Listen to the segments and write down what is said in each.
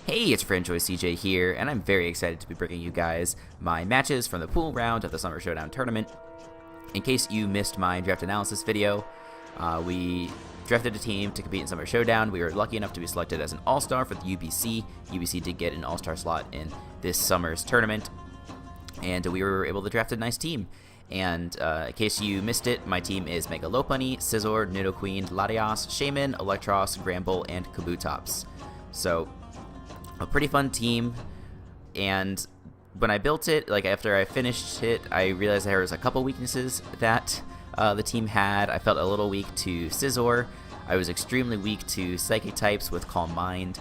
Hey, it's Franchise CJ here, and I'm very excited to be bringing you guys my matches from the pool round of the Summer Showdown tournament. In case you missed my draft analysis video, we drafted a team to compete in Summer Showdown. We were lucky enough to be selected as an All-Star for the UBC. UBC did get an All-Star slot in this summer's tournament, and we were able to draft a nice team. And in case you missed it, my team is Mega Lopunny, Scizor, Nidoqueen, Latias, Shaman, Electros, Gramble, and Kabutops. So, a pretty fun team, and when I built it, like after I finished it, I realized there was a couple weaknesses that the team had. I felt a little weak to Scizor. I was extremely weak to Psychic types with Calm Mind.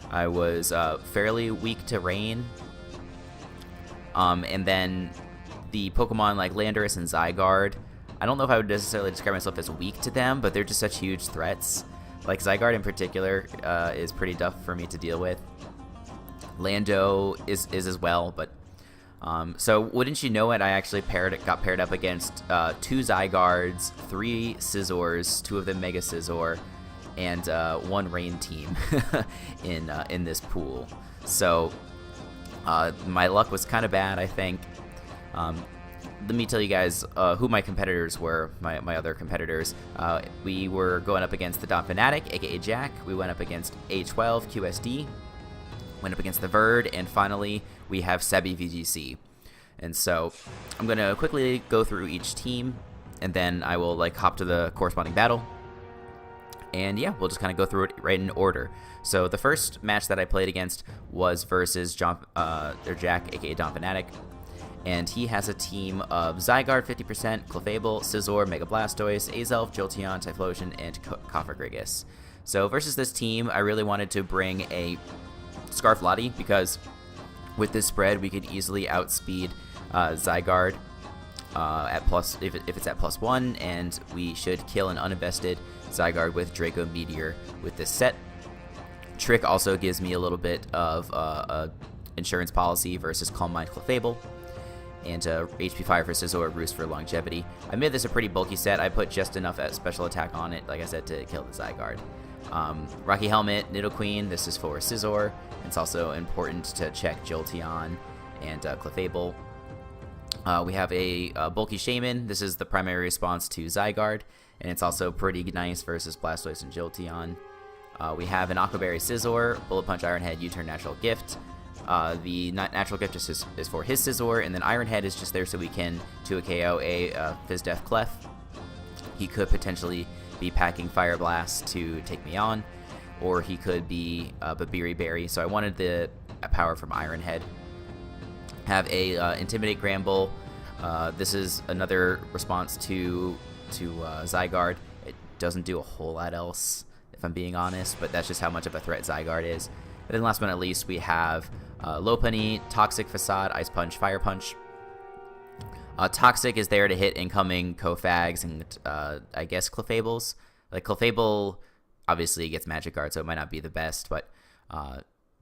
I was fairly weak to Rain. And then the Pokemon like Landorus and Zygarde, I don't know if I would necessarily describe myself as weak to them, but they're just such huge threats. Like Zygarde in particular is pretty tough for me to deal with. Lando is as well, but so wouldn't you know it, I actually got paired up against 2 Zygardes, 3 Scizors, 2 of them Mega Scizor, and 1 Rain team in this pool. So my luck was kind of bad, I think. Let me tell you guys who my competitors were, my other competitors. We were going up against the Dom Fanatic, aka Jack. We went up against A12 QSD. Went up against the Verd, and finally we have Sebi VGC. And so I'm going to quickly go through each team, and then I will like hop to the corresponding battle. And yeah, we'll just kind of go through it right in order. So the first match that I played against was versus Jack, aka Dom Fanatic. And he has a team of Zygarde 50%, Clefable, Scizor, Mega Blastoise, Azelf, Jolteon, Typhlosion, and Cofagrigus. So versus this team, I really wanted to bring a Scarf Lottie, because with this spread we could easily outspeed Zygarde at if it's at +1, and we should kill an uninvested Zygarde with Draco Meteor with this set. Trick also gives me a little bit of insurance policy versus Calm Mind Clefable, and HP Fire for Scizor, Roost for longevity. I made this a pretty bulky set. I put just enough special attack on it, like I said, to kill the Zygarde. Rocky Helmet, Nidoqueen, this is for Scizor. It's also important to check Jolteon and Clefable. We have a bulky Shaman. This is the primary response to Zygarde, and it's also pretty nice versus Blastoise and Jolteon. We have an Aqua Berry Scizor, Bullet Punch Iron Head, U-Turn Natural Gift. The Natural Gift is for his Scizor, and then Iron Head is just there so we can 2 KO a Fizz Death Clef. He could potentially be packing Fire Blast to take me on, or he could be Babiri Berry. So I wanted the power from Iron Head. Have a Intimidate Gramble. This is another response to Zygarde. It doesn't do a whole lot else, if I'm being honest, but that's just how much of a threat Zygarde is. And then last but not least, we have Lopunny, Toxic Facade, Ice Punch, Fire Punch. Toxic is there to hit incoming Kofags and I guess Clefables. Like Clefable obviously gets Magic Guard, so it might not be the best, but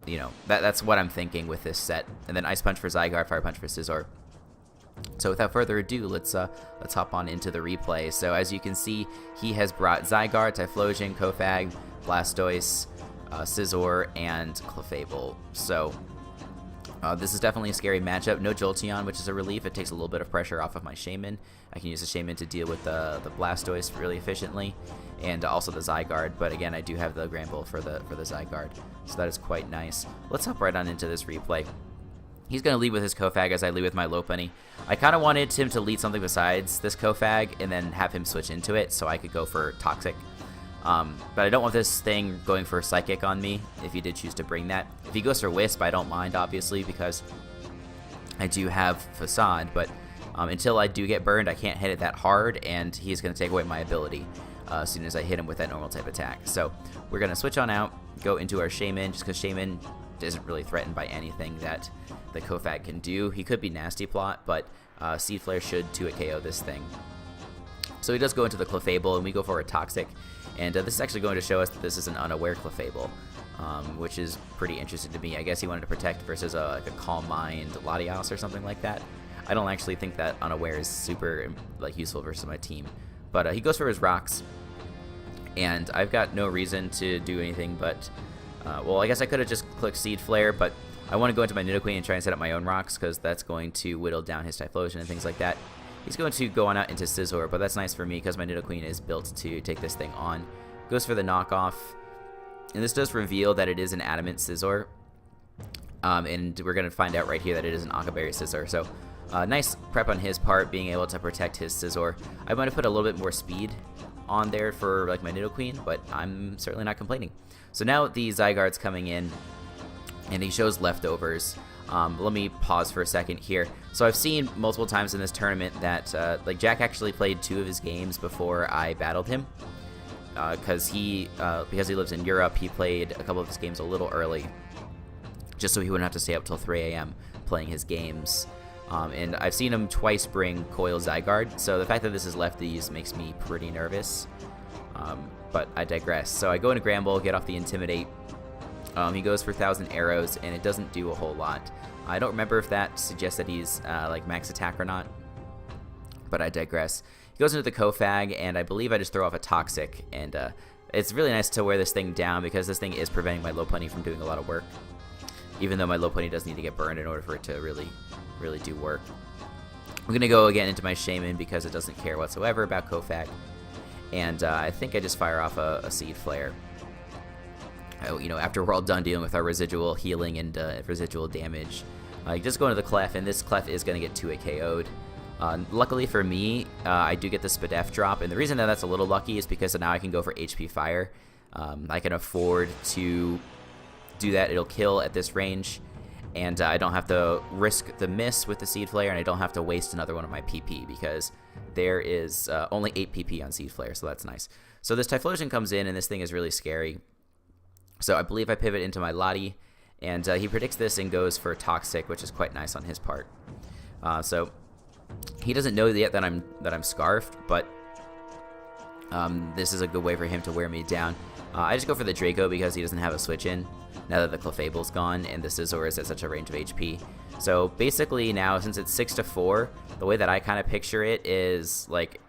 you know, that's what I'm thinking with this set. And then Ice Punch for Zygarde, Fire Punch for Scizor. So without further ado, let's hop on into the replay. So as you can see, he has brought Zygarde, Typhlosion, Kofag, Blastoise, Scizor, and Clefable. So this is definitely a scary matchup. No Jolteon, which is a relief. It takes a little bit of pressure off of my Shaman. I can use the Shaman to deal with the Blastoise really efficiently, and also the Zygarde. But again, I do have the Gramble for the Zygarde, so that is quite nice. Let's hop right on into this replay. He's going to lead with his Kofag as I lead with my Lopunny. I kind of wanted him to lead something besides this Kofag and then have him switch into it so I could go for Toxic. But I don't want this thing going for Psychic on me, if he did choose to bring that. If he goes for Wisp, I don't mind, obviously, because I do have Facade, but until I do get burned, I can't hit it that hard, and he's going to take away my ability as soon as I hit him with that normal type attack. So we're going to switch on out, go into our Shaman, just because Shaman isn't really threatened by anything that the Kofag can do. He could be Nasty Plot, but Seed Flare should 2-hit KO this thing. So he does go into the Clefable, and we go for a Toxic. And this is actually going to show us that this is an unaware Clefable, which is pretty interesting to me. I guess he wanted to protect versus like a Calm Mind Latias or something like that. I don't actually think that unaware is super like useful versus my team. But he goes for his Rocks, and I've got no reason to do anything but Well, I guess I could have just clicked Seed Flare, but I want to go into my Nidoqueen and try and set up my own rocks, because that's going to whittle down his Typhlosion and things like that. He's going to go on out into Scizor, but that's nice for me because my Nidoqueen is built to take this thing on. Goes for the knockoff, and this does reveal that it is an Adamant Scizor, and we're going to find out right here that it is an Aqua Berry Scizor. So nice prep on his part, being able to protect his Scizor. I might have put a little bit more speed on there for like my Nidoqueen, but I'm certainly not complaining. So now the Zygarde's coming in, and he shows leftovers. Let me pause for a second here. So I've seen multiple times in this tournament that like Jack actually played 2 of his games before I battled him, because he lives in Europe. He played a couple of his games a little early, just so he wouldn't have to stay up till 3 a.m. playing his games. And I've seen him twice bring Coil Zygarde, so the fact that this is lefties makes me pretty nervous. But I digress. So I go into Gramble, get off the Intimidate. He goes for 1,000 arrows, and it doesn't do a whole lot. I don't remember if that suggests that he's like max attack or not, but I digress. He goes into the Kofag, and I believe I just throw off a Toxic, and it's really nice to wear this thing down because this thing is preventing my Lopunny from doing a lot of work, even though my Lopunny does need to get burned in order for it to really do work. I'm going to go again into my Shaman because it doesn't care whatsoever about Kofag, and I think I just fire off a Seed Flare. You know, after we're all done dealing with our residual healing and residual damage, just go into the Clef, and this Clef is going to get 2-hit KO'd. Luckily for me, I do get the Spadef drop, and the reason that that's a little lucky is because now I can go for HP Fire. I can afford to do that. It'll kill at this range, and I don't have to risk the miss with the Seed Flare, and I don't have to waste another one of my PP because there is only 8 PP on Seed Flare, so that's nice. So this Typhlosion comes in, and this thing is really scary. So I believe I pivot into my Lottie, and he predicts this and goes for Toxic, which is quite nice on his part. So he doesn't know yet that I'm Scarfed, but this is a good way for him to wear me down. I just go for the Draco because he doesn't have a switch in now that the Clefable's gone and the Scizor is at such a range of HP. So basically now, since it's 6-4, the way that I kind of picture it is like,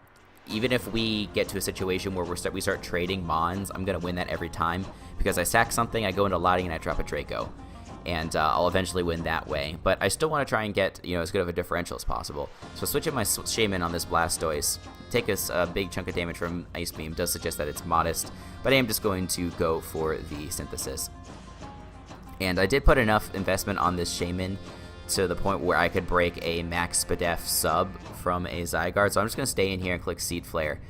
even if we get to a situation where we start trading Mons, I'm going to win that every time because I sack something, I go into Lottie, and I drop a Draco. And I'll eventually win that way. But I still want to try and get, you know, as good of a differential as possible. So switching my Shaman on this Blastoise, take us a big chunk of damage from Ice Beam, does suggest that it's modest, but I am just going to go for the Synthesis. And I did put enough investment on this Shaman to the point where I could break a max Spadef sub from a Zygarde, so I'm just going to stay in here and click Seed Flare.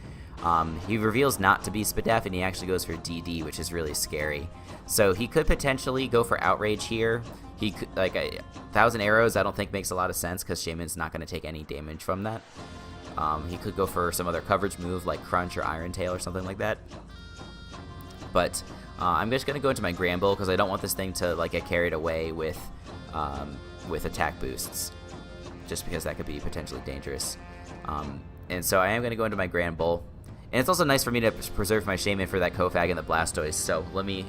He reveals not to be Spadef, and he actually goes for DD, which is really scary. So he could potentially go for Outrage here. He could, like, 1,000 arrows I don't think makes a lot of sense because Shaman's not going to take any damage from that. He could go for some other coverage move like Crunch or Iron Tail or something like that. But I'm just going to go into my Gramble because I don't want this thing to like get carried away with attack boosts, just because that could be potentially dangerous. And so I am going to go into my Gramble. And it's also nice for me to preserve my Shaman for that Kofag and the Blastoise. So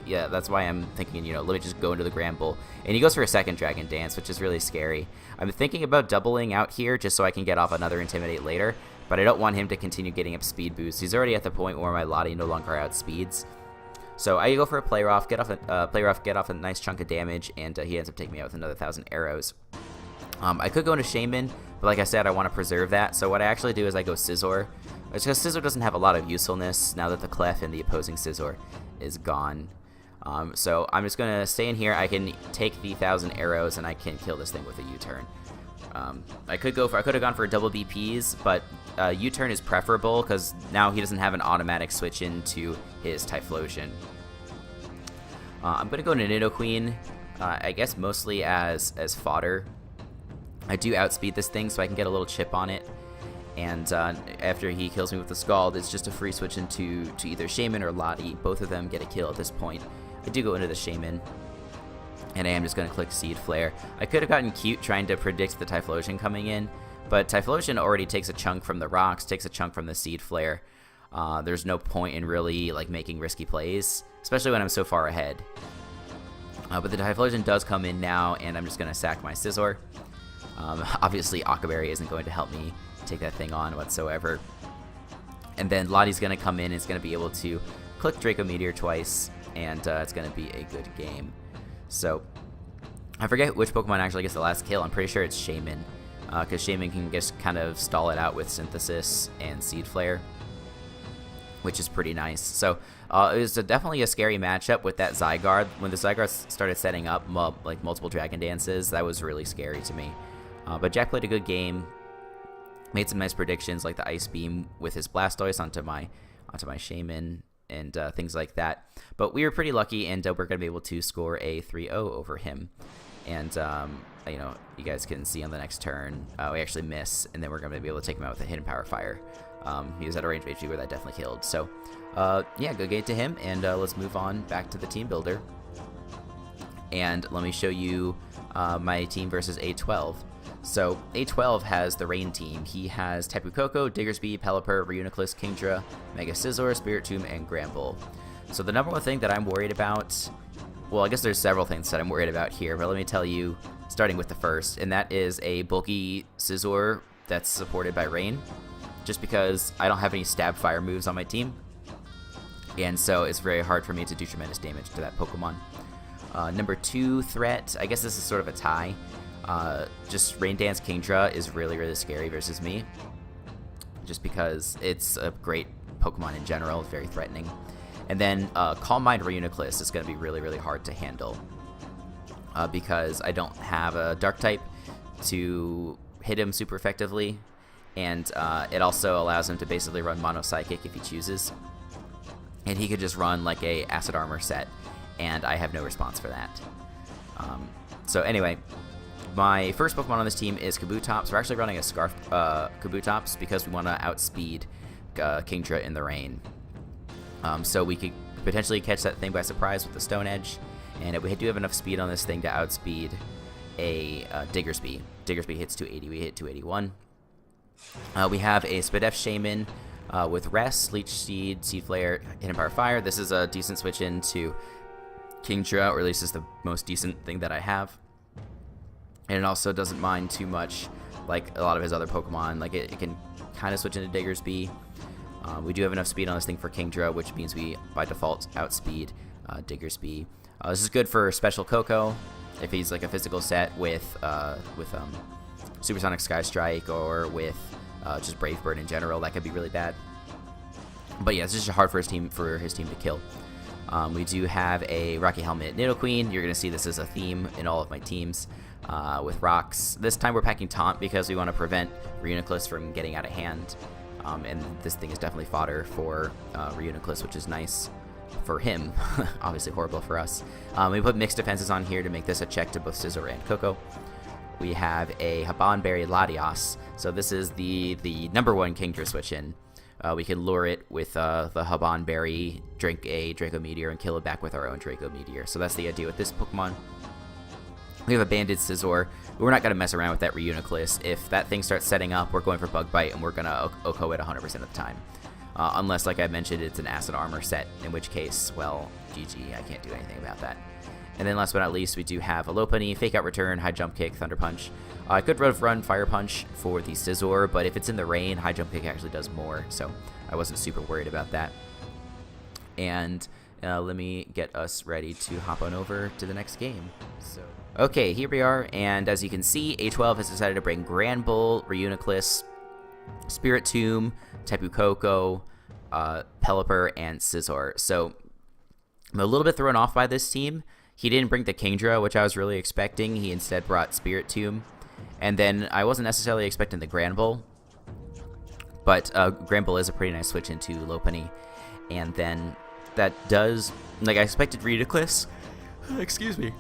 that's why I'm thinking, you know, let me just go into the Gramble. And he goes for a second Dragon Dance, which is really scary. I'm thinking about doubling out here just so I can get off another Intimidate later. But I don't want him to continue getting up speed boosts. He's already at the point where my Lottie no longer outspeeds. So I go for a Play Rough, get off a nice chunk of damage, and he ends up taking me out with another 1,000 arrows. I could go into Shaman, but like I said, I want to preserve that. So what I actually do is I go Scizor. It's because Scizor doesn't have a lot of usefulness now that the Clef and the opposing Scizor is gone. So I'm just going to stay in here. I can take the 1,000 arrows, and I can kill this thing with a U-turn. I could have gone for double BPs, but U-turn is preferable because now he doesn't have an automatic switch into his Typhlosion. I'm going to go into Nidoqueen, I guess mostly as fodder. I do outspeed this thing so I can get a little chip on it. And after he kills me with the Scald, it's just a free switch into either Shaman or Lottie. Both of them get a kill at this point. I do go into the Shaman, and I am just going to click Seed Flare. I could have gotten cute trying to predict the Typhlosion coming in, but Typhlosion already takes a chunk from the rocks, takes a chunk from the Seed Flare. There's no point in really like making risky plays, especially when I'm so far ahead. But the Typhlosion does come in now, and I'm just going to sack my Scizor. Obviously, Aqua Berry isn't going to help me take that thing on whatsoever. And then Lottie's going to come in and is going to be able to click Draco Meteor twice, and it's going to be a good game. So I forget which Pokemon actually gets the last kill. I'm pretty sure it's Shaman, because Shaman can just kind of stall it out with Synthesis and Seed Flare, which is pretty nice. So it was definitely a scary matchup with that Zygarde. When the Zygarde started setting up like multiple Dragon Dances, that was really scary to me. But Jack played a good game, made some nice predictions like the Ice Beam with his Blastoise onto my Shaman and things like that. But we were pretty lucky, and we're going to be able to score a 3-0 over him. And, you know, you guys can see on the next turn, we actually miss, and then we're going to be able to take him out with a Hidden Power Fire. He was at a range of HP where that definitely killed. So, yeah, good game to him, and let's move on back to the team builder. And let me show you my team versus A12. So, A12 has the Rain team. He has Tapu Koko, Diggersby, Pelipper, Reuniclus, Kingdra, Mega Scizor, Spiritomb, and Granbull. So the number one thing that I'm worried about, well, I guess there's several things that I'm worried about here, but let me tell you, starting with the first, and that is a bulky Scizor that's supported by Rain, just because I don't have any Stab Fire moves on my team, and so it's very hard for me to do tremendous damage to that Pokemon. Number 2 threat, I guess this is sort of a tie. Just Rain Dance Kingdra is really, really scary versus me, just because it's a great Pokemon in general. It's very threatening. And then Calm Mind Reuniclus is going to be really, really hard to handle, because I don't have a Dark type to hit him super effectively, and it also allows him to basically run Mono Psychic if he chooses, and he could just run like a Acid Armor set, and I have no response for that. So anyway, my first Pokemon on this team is Kabutops. We're actually running a Scarf Kabutops because we want to outspeed Kingdra in the rain. So we could potentially catch that thing by surprise with the Stone Edge, and we do have enough speed on this thing to outspeed a Diggersby. Diggersby hits 280, we hit 281. We have a Spadef Shaman with Rest, Leech Seed, Seed Flare, Hidden Power Fire. This is a decent switch into Kingdra, or at least is the most decent thing that I have. And it also doesn't mind too much like a lot of his other Pokemon. Like it can kind of switch into Diggersby. We do have enough speed on this thing for Kingdra, which means we by default outspeed Diggersby. This is good for Special Koko if he's like a physical set with Supersonic Sky Strike, or with just Brave Bird in general. That could be really bad. But yeah, it's just hard for his team to kill. We do have a Rocky Helmet Nidoqueen. You're going to see this as a theme in all of my teams with rocks. This time we're packing Taunt because we want to prevent Reuniclus from getting out of hand. And this thing is definitely fodder for Reuniclus, which is nice for him. Obviously horrible for us. We put mixed defenses on here to make this a check to both Scizor and Koko. We have a Habanberry Latios. So this is the number 1 Kingdra switch in. We can lure it with the Habanberry, drink a Draco Meteor, and kill it back with our own Draco Meteor. So that's the idea with this Pokemon. We have a Banded Scizor. We're not going to mess around with that Reuniclus. If that thing starts setting up, we're going for Bug Bite, and we're going to OHKO it 100% of the time. Unless, like I mentioned, it's an Acid Armor set, in which case, well, GG, I can't do anything about that. And then last but not least, we do have a Lopunny, Fake Out Return, High Jump Kick, Thunder Punch. I could run Fire Punch for the Scizor, but if it's in the rain, High Jump Kick actually does more, so I wasn't super worried about that. And let me get us ready to hop on over to the next game. So, okay, here we are, and as you can see, A12 has decided to bring Granbull, Reuniclus, Spiritomb, Tapu Koko, Pelipper, and Scizor. So I'm a little bit thrown off by this team. He didn't bring the Kingdra, which I was really expecting. He instead brought Spiritomb. And then I wasn't necessarily expecting the Granbull, but Granbull is a pretty nice switch into Lopunny. And then that does, like, I expected Reuniclus. Excuse me.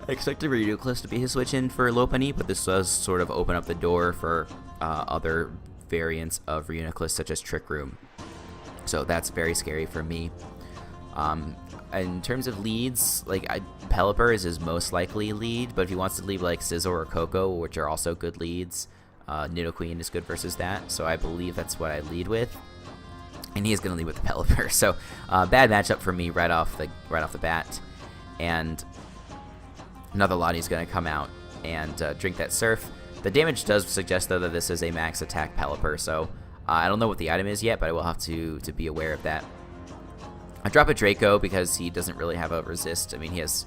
I expected Reuniclus to be his switch in for Lopunny, but this does sort of open up the door for other variants of Reuniclus, such as Trick Room. So that's very scary for me. In terms of leads, like Pelipper is his most likely lead, but if he wants to lead like Scizor or Koko, which are also good leads, Nidoqueen is good versus that, so I believe that's what I lead with. And he is going to lead with the Pelipper, so bad matchup for me right off the bat. And another Lottie is going to come out and drink that Surf. The damage does suggest though that this is a max attack Pelipper, so I don't know what the item is yet, but I will have to be aware of that. I drop a Draco because he doesn't really have a resist. I mean, he has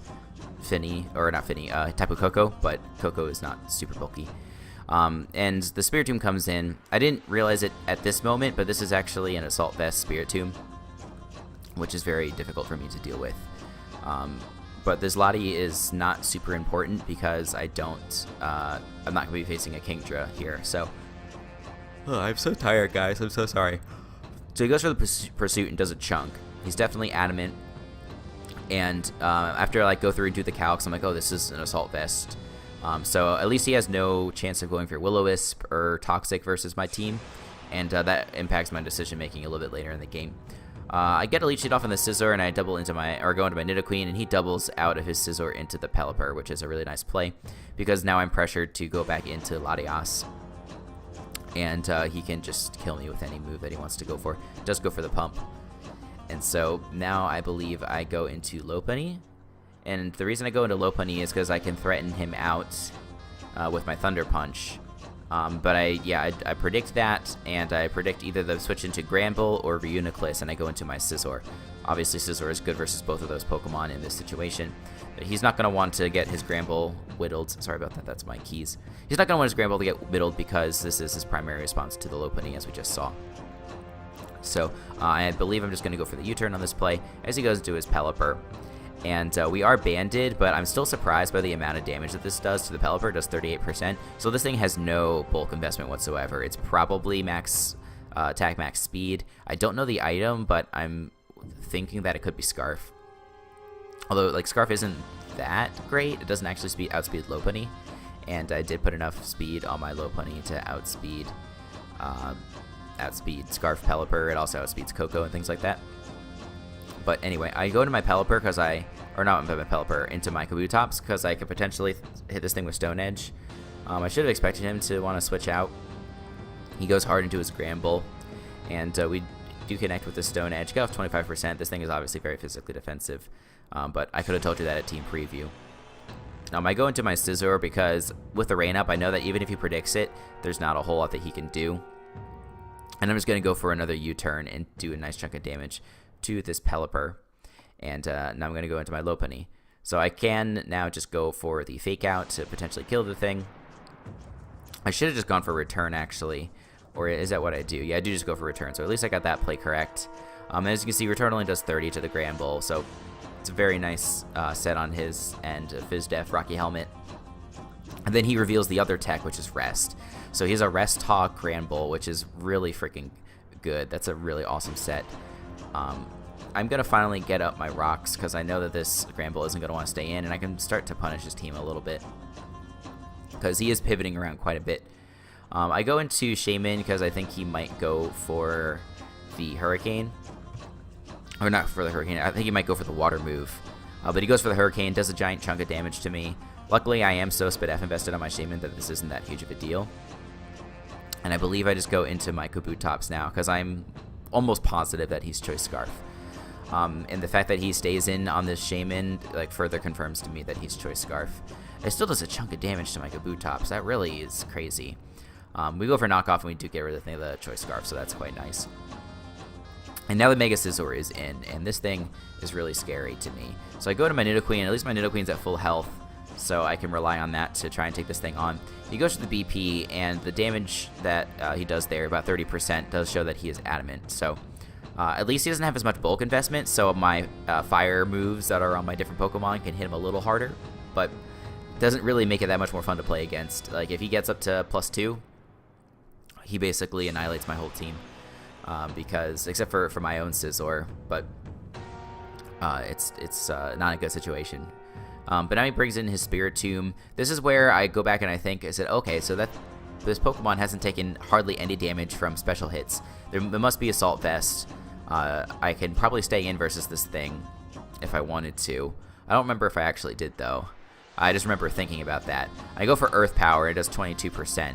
Finny, or not Finny, Tapu Koko, but Koko is not super bulky. And the Spiritomb comes in. I didn't realize it at this moment, but this is actually an Assault Vest Spiritomb, which is very difficult for me to deal with. But this Lottie is not super important because I'm not going to be facing a Kingdra here. So, I'm so tired, guys. I'm so sorry. So he goes for the Pursuit and does a chunk. He's definitely adamant. And after I go through and do the calcs, I'm like, oh, this is an Assault Vest. So at least he has no chance of going for Will-O-Wisp or Toxic versus my team. And that impacts my decision making a little bit later in the game. I get a Leech Seed off on the Scizor, and I go into my Nidoqueen, and he doubles out of his Scizor into the Pelipper, which is a really nice play, because now I'm pressured to go back into Latias, and he can just kill me with any move that he wants to go for. Just go for the Pump. And so now I believe I go into Lopunny, and the reason I go into Lopunny is because I can threaten him out with my Thunder Punch. But I predict that, and I predict either the switch into Granbull or Reuniclus, and I go into my Scizor. Obviously, Scizor is good versus both of those Pokemon in this situation. But he's not going to want to get his Granbull whittled. Sorry about that, that's my keys. He's not going to want his Granbull to get whittled because this is his primary response to the Lopunny, as we just saw. So I believe I'm just going to go for the U-turn on this play as he goes into his Pelipper. And we are banded, but I'm still surprised by the amount of damage that this does to the Pelipper. It does 38%. So this thing has no bulk investment whatsoever. It's probably max attack, max speed. I don't know the item, but I'm thinking that it could be Scarf. Although, Scarf isn't that great. It doesn't actually outspeed Lopunny. And I did put enough speed on my Lopunny to outspeed Scarf Pelipper. It also outspeeds Koko and things like that. But anyway, I go into my Pelipper into my Kabutops because I could potentially hit this thing with Stone Edge. I should have expected him to want to switch out. He goes hard into his Granbull, and we do connect with the Stone Edge. Get off 25%. This thing is obviously very physically defensive, but I could have told you that at Team Preview. I go into my Scizor because with the Rain Up, I know that even if he predicts it, there's not a whole lot that he can do. And I'm just going to go for another U-turn and do a nice chunk of damage to this Pelipper, and now I'm going to go into my Lopunny. So I can now just go for the Fake Out to potentially kill the thing. I should have just gone for Return, actually. Or is that what I do? Yeah, I do just go for Return, so at least I got that play correct. As you can see, Return only does 30 to the Granbull, so it's a very nice set on his end. Fizdef, Rocky Helmet. And then he reveals the other tech, which is Rest. So he has a Rest Hog Granbull, which is really freaking good. That's a really awesome set. I'm going to finally get up my rocks because I know that this Granbull isn't going to want to stay in, and I can start to punish his team a little bit because he is pivoting around quite a bit. I go into Shaman because I think he might go for the Hurricane. Or not for the Hurricane. I think he might go for the Water move. But he goes for the Hurricane, does a giant chunk of damage to me. Luckily, I am so Spit F invested on my Shaman that this isn't that huge of a deal. And I believe I just go into my Kabutops now because I'm almost positive that he's Choice Scarf. And the fact that he stays in on this Shaman further confirms to me that he's Choice Scarf. It still does a chunk of damage to my Kabutops. That really is crazy. We go for Knockoff and we do get rid of the Choice Scarf, so that's quite nice. And now the Mega Scizor is in, and this thing is really scary to me. So I go to my Nidoqueen, at least my Nidoqueen's at full health, so I can rely on that to try and take this thing on. He goes to the BP, and the damage that he does there, about 30%, does show that he is adamant. So at least he doesn't have as much bulk investment, so my fire moves that are on my different Pokemon can hit him a little harder, but doesn't really make it that much more fun to play against. If he gets up to +2, he basically annihilates my whole team. Because except for my own Scizor, but it's not a good situation. But now he brings in his Spiritomb. This is where I go back and I said, okay, so that this Pokemon hasn't taken hardly any damage from special hits. There must be Assault Vest. I can probably stay in versus this thing if I wanted to. I don't remember if I actually did though. I just remember thinking about that. I go for Earth Power. It does 22%.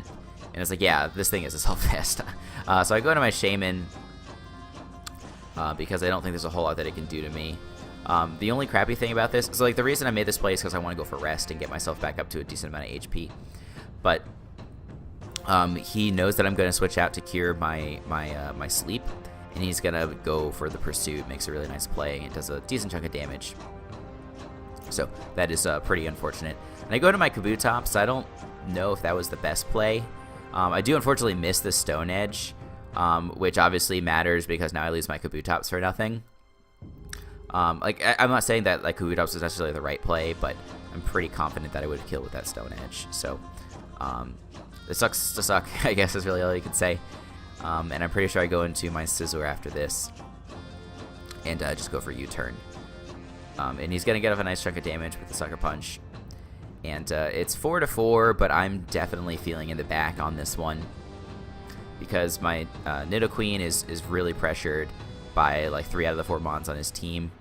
And it's like, yeah, this thing is Assault Vest. So I go to my Shaman because I don't think there's a whole lot that it can do to me. The only crappy thing about this, so the reason I made this play is because I want to go for Rest and get myself back up to a decent amount of HP. But he knows that I'm going to switch out to cure my Sleep, and he's gonna go for the pursuit. Makes a really nice play. It does a decent chunk of damage. So that is pretty unfortunate. And I go to my Kabutops. I don't know if that was the best play. I do unfortunately miss the Stone Edge, which obviously matters because now I lose my Kabutops for nothing. Like I'm not saying that like Kabutops is necessarily the right play, but I'm pretty confident that I would have killed with that Stone Edge. So it sucks to suck, I guess is really all you could say. And I'm pretty sure I go into my Scizor after this and just go for U-turn. And he's going to get off a nice chunk of damage with the Sucker Punch. And it's 4-4, but I'm definitely feeling in the back on this one because my Nidoqueen is really pressured by like 3 out of the 4 Mons on his team.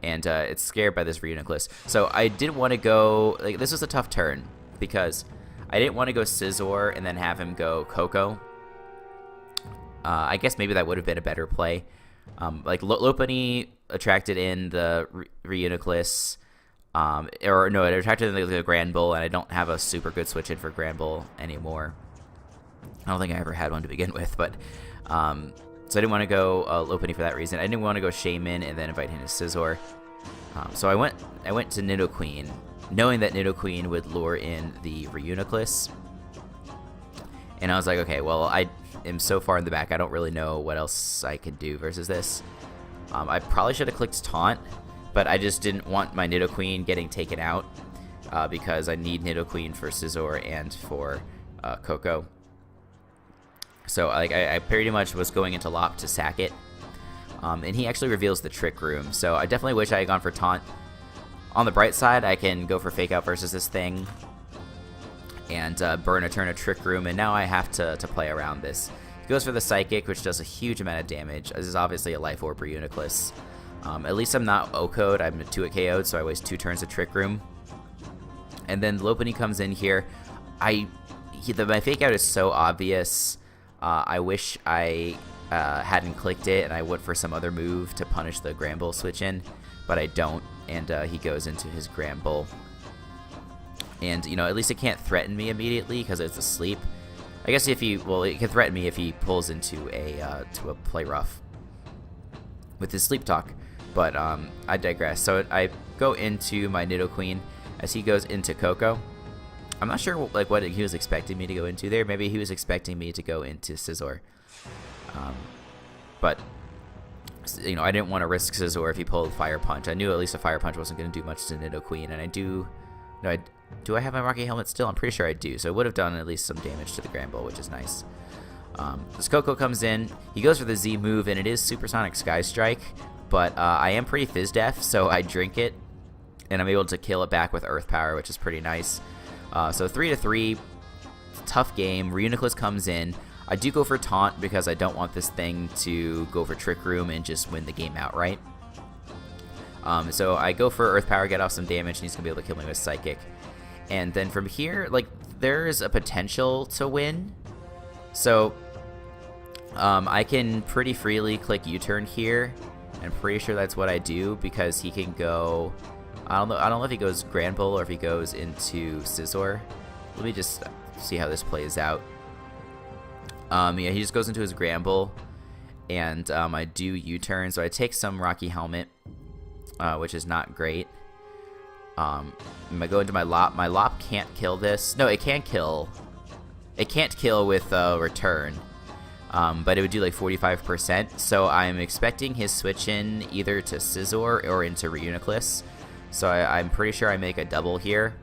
And it's scared by this Reuniclus. So I didn't want to go, like, this was a tough turn because I didn't want to go Scizor and then have him go Koko. I guess maybe that would have been a better play. Like Lopunny attracted in the Reuniclus, or no, it attracted in the Granbull, and I don't have a super good switch in for Granbull anymore. I don't think I ever had one to begin with, but so I didn't want to go Lopunny for that reason. I didn't want to go Shaman and then invite him to Scizor. So I went to Nidoqueen, knowing that Nidoqueen would lure in the Reuniclus. And I was like, okay, well, I am so far in the back, I don't really know what else I could do versus this. I probably should have clicked Taunt, but I just didn't want my Nidoqueen getting taken out because I need Nidoqueen for Scizor and for Koko. So like I pretty much was going into Lop to sack it. And he actually reveals the Trick Room, so I definitely wish I had gone for Taunt. On the bright side, I can go for Fake Out versus this thing and burn a turn of Trick Room, and now I have to play around this. He goes for the Psychic, which does a huge amount of damage. This is obviously a Life Orb Reuniclus. At least I'm not OHKO'd, I'm 2-hit KO'd, so I waste 2 turns of Trick Room. And then Lopunny comes in here. My Fake Out is so obvious. I wish I hadn't clicked it and I went for some other move to punish the Granbull switch in, but I don't, and he goes into his Granbull. And, you know, at least it can't threaten me immediately because it's asleep. I guess if it can threaten me if he pulls into a Play Rough with his Sleep Talk. But I digress. So I go into my Nidoqueen as he goes into Koko. I'm not sure what he was expecting me to go into there. Maybe he was expecting me to go into Scizor. But, you know, I didn't want to risk Scizor if he pulled Fire Punch. I knew at least a Fire Punch wasn't going to do much to Nidoqueen. And I do... No, do I have my Rocky Helmet still? I'm pretty sure I do. So it would have done at least some damage to the Granbull, which is nice. This Koko comes in. He goes for the Z move, and it is Supersonic Sky Strike. But I am pretty Fizz Def, so I drink it. And I'm able to kill it back with Earth Power, which is pretty nice. So 3-3. Tough game. Reuniclus comes in. I do go for Taunt because I don't want this thing to go for Trick Room and just win the game outright. So I go for Earth Power, get off some damage, and he's going to be able to kill me with Psychic. And then from here, like, there's a potential to win. So I can pretty freely click U-turn here. I'm pretty sure that's what I do because he can go... I don't know if he goes Granbull or if he goes into Scizor. Let me just see how this plays out. Yeah, he just goes into his Granbull, and I do U-turn, so I take some Rocky Helmet, which is not great. I go into my Lop. My Lop can't kill this. No, it can kill. It can't kill with Return, but it would do like 45%. So I'm expecting his switch in either to Scizor or into Reuniclus. So I'm pretty sure I make a double here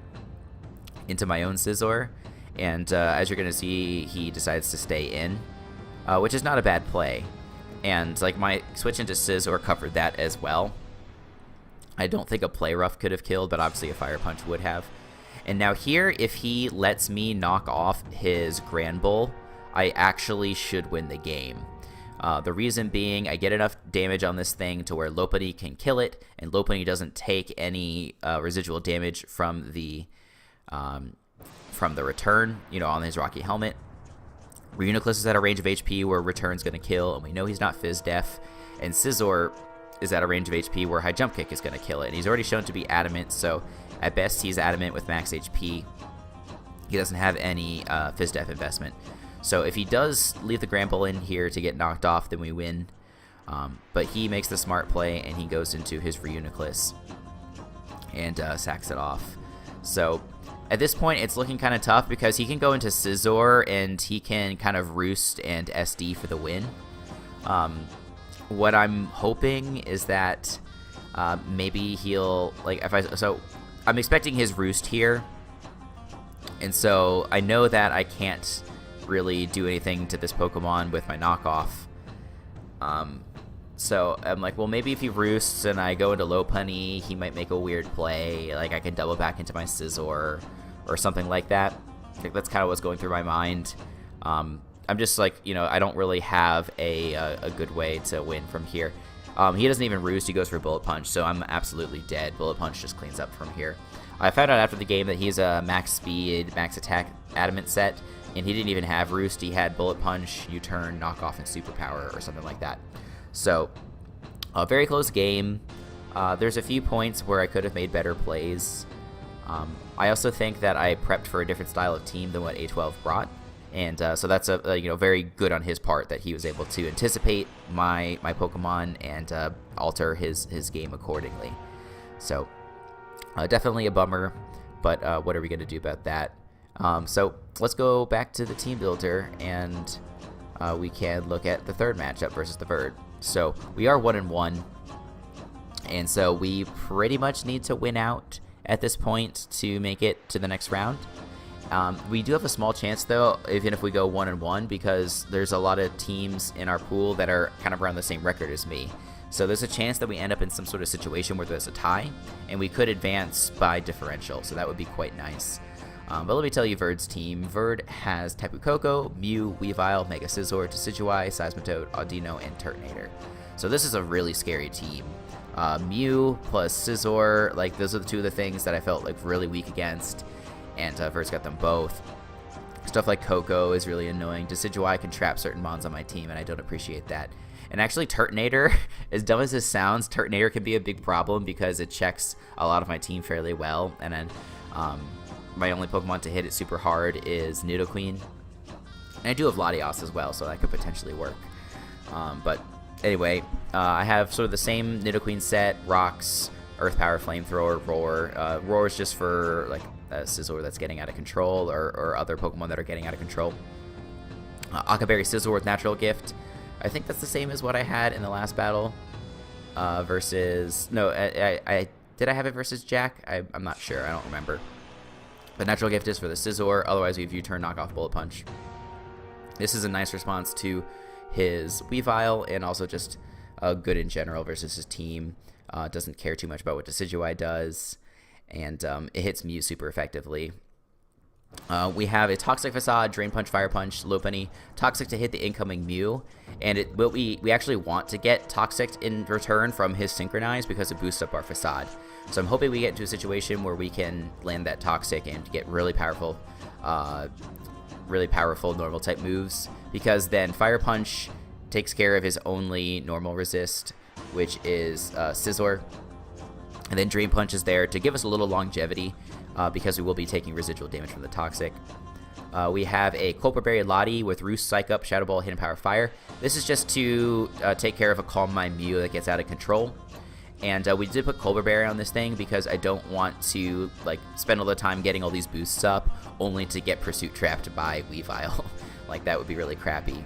into my own Scizor. And as you're going to see, he decides to stay in, which is not a bad play. And like my switch into Scizor covered that as well. I don't think a Play Rough could have killed, but obviously a Fire Punch would have. And now here, if he lets me knock off his Granbull, I actually should win the game. The reason being, I get enough damage on this thing to where Lopunny can kill it, and Lopunny doesn't take any residual damage from the return, you know, on his Rocky Helmet. Reuniclus is at a range of HP where Return's going to kill, and we know he's not Fizz Def. And Scizor is at a range of HP where High Jump Kick is going to kill it. And he's already shown to be adamant, so at best he's adamant with max HP. He doesn't have any Fizz Def investment. So if he does leave the Granbull in here to get knocked off, then we win. But he makes the smart play, and he goes into his Reuniclus and sacks it off. So at this point, it's looking kind of tough because he can go into Scizor, and he can kind of roost and SD for the win. What I'm hoping is that maybe he'll, like, so I'm expecting his roost here, and so I know that I can't really do anything to this Pokemon with my knockoff. So I'm like, well, maybe if he roosts and I go into Lopunny, he might make a weird play. Like, I can double back into my Scizor or something like that. I think that's kind of what's going through my mind. I'm just like, I don't really have a good way to win from here. He doesn't even roost. He goes for Bullet Punch, so I'm absolutely dead. Bullet Punch just cleans up from here. I found out after the game that he's a max speed, max attack adamant set, and he didn't even have roost. He had Bullet Punch, U-turn, knockoff, and superpower or something like that. So, a very close game. There's a few points where I could have made better plays. I also think that I prepped for a different style of team than what A12 brought. And so that's a very good on his part that he was able to anticipate my Pokemon and alter his game accordingly. So definitely a bummer, but what are we going to do about that? So let's go back to the team builder, and we can look at the third matchup versus the Bird. So we are 1-1, and so we pretty much need to win out at this point to make it to the next round. We do have a small chance, though, even if we go 1-1, because there's a lot of teams in our pool that are kind of around the same record as me. So there's a chance that we end up in some sort of situation where there's a tie, and we could advance by differential, so that would be quite nice. But let me tell you Verd's team. Verd has Tapu Koko, Mew, Weavile, Mega Scizor, Decidueye, Seismitoad, Audino, and Turtonator. So this is a really scary team. Mew plus Scizor, like, those are the two of the things that I felt like really weak against, and Verd's got them both. Stuff like Koko is really annoying. Decidueye can trap certain mons on my team, and I don't appreciate that. And actually, Turtonator, as dumb as this sounds, Turtonator can be a big problem because it checks a lot of my team fairly well, and then my only Pokemon to hit it super hard is Nidoqueen. And I do have Latios as well, so that could potentially work. But anyway, I have sort of the same Nidoqueen set, Rocks, Earth Power, Flamethrower, Roar. Roar is just for like a Scizor that's getting out of control, or other Pokemon that are getting out of control. Akaberry Scizor with Natural Gift. I think that's the same as what I had in the last battle. Versus... No, did I have it versus Jack? I'm not sure. I don't remember. But Natural Gift is for the Scizor. Otherwise, we have U-turn, Knockoff, Bullet Punch. This is a nice response to his Weavile, and also just good in general versus his team. Doesn't care too much about what Decidueye does, and it hits Mew super effectively. We have a Toxic Facade, Drain Punch, Fire Punch, Lopunny, Toxic to hit the incoming Mew, and we actually want to get Toxic in return from his Synchronize because it boosts up our Facade. So I'm hoping we get into a situation where we can land that Toxic and get really powerful normal type moves, because then Fire Punch takes care of his only normal resist, which is Scizor, and then Drain Punch is there to give us a little longevity, because we will be taking residual damage from the Toxic. We have a Culpa Berry Lottie with Roost, Psych Up, Shadow Ball, Hidden Power, Fire. This is just to take care of a Calm Mind Mew that gets out of control. And we did put Culpa Berry on this thing because I don't want to like spend all the time getting all these boosts up only to get Pursuit trapped by Weavile. Like, that would be really crappy.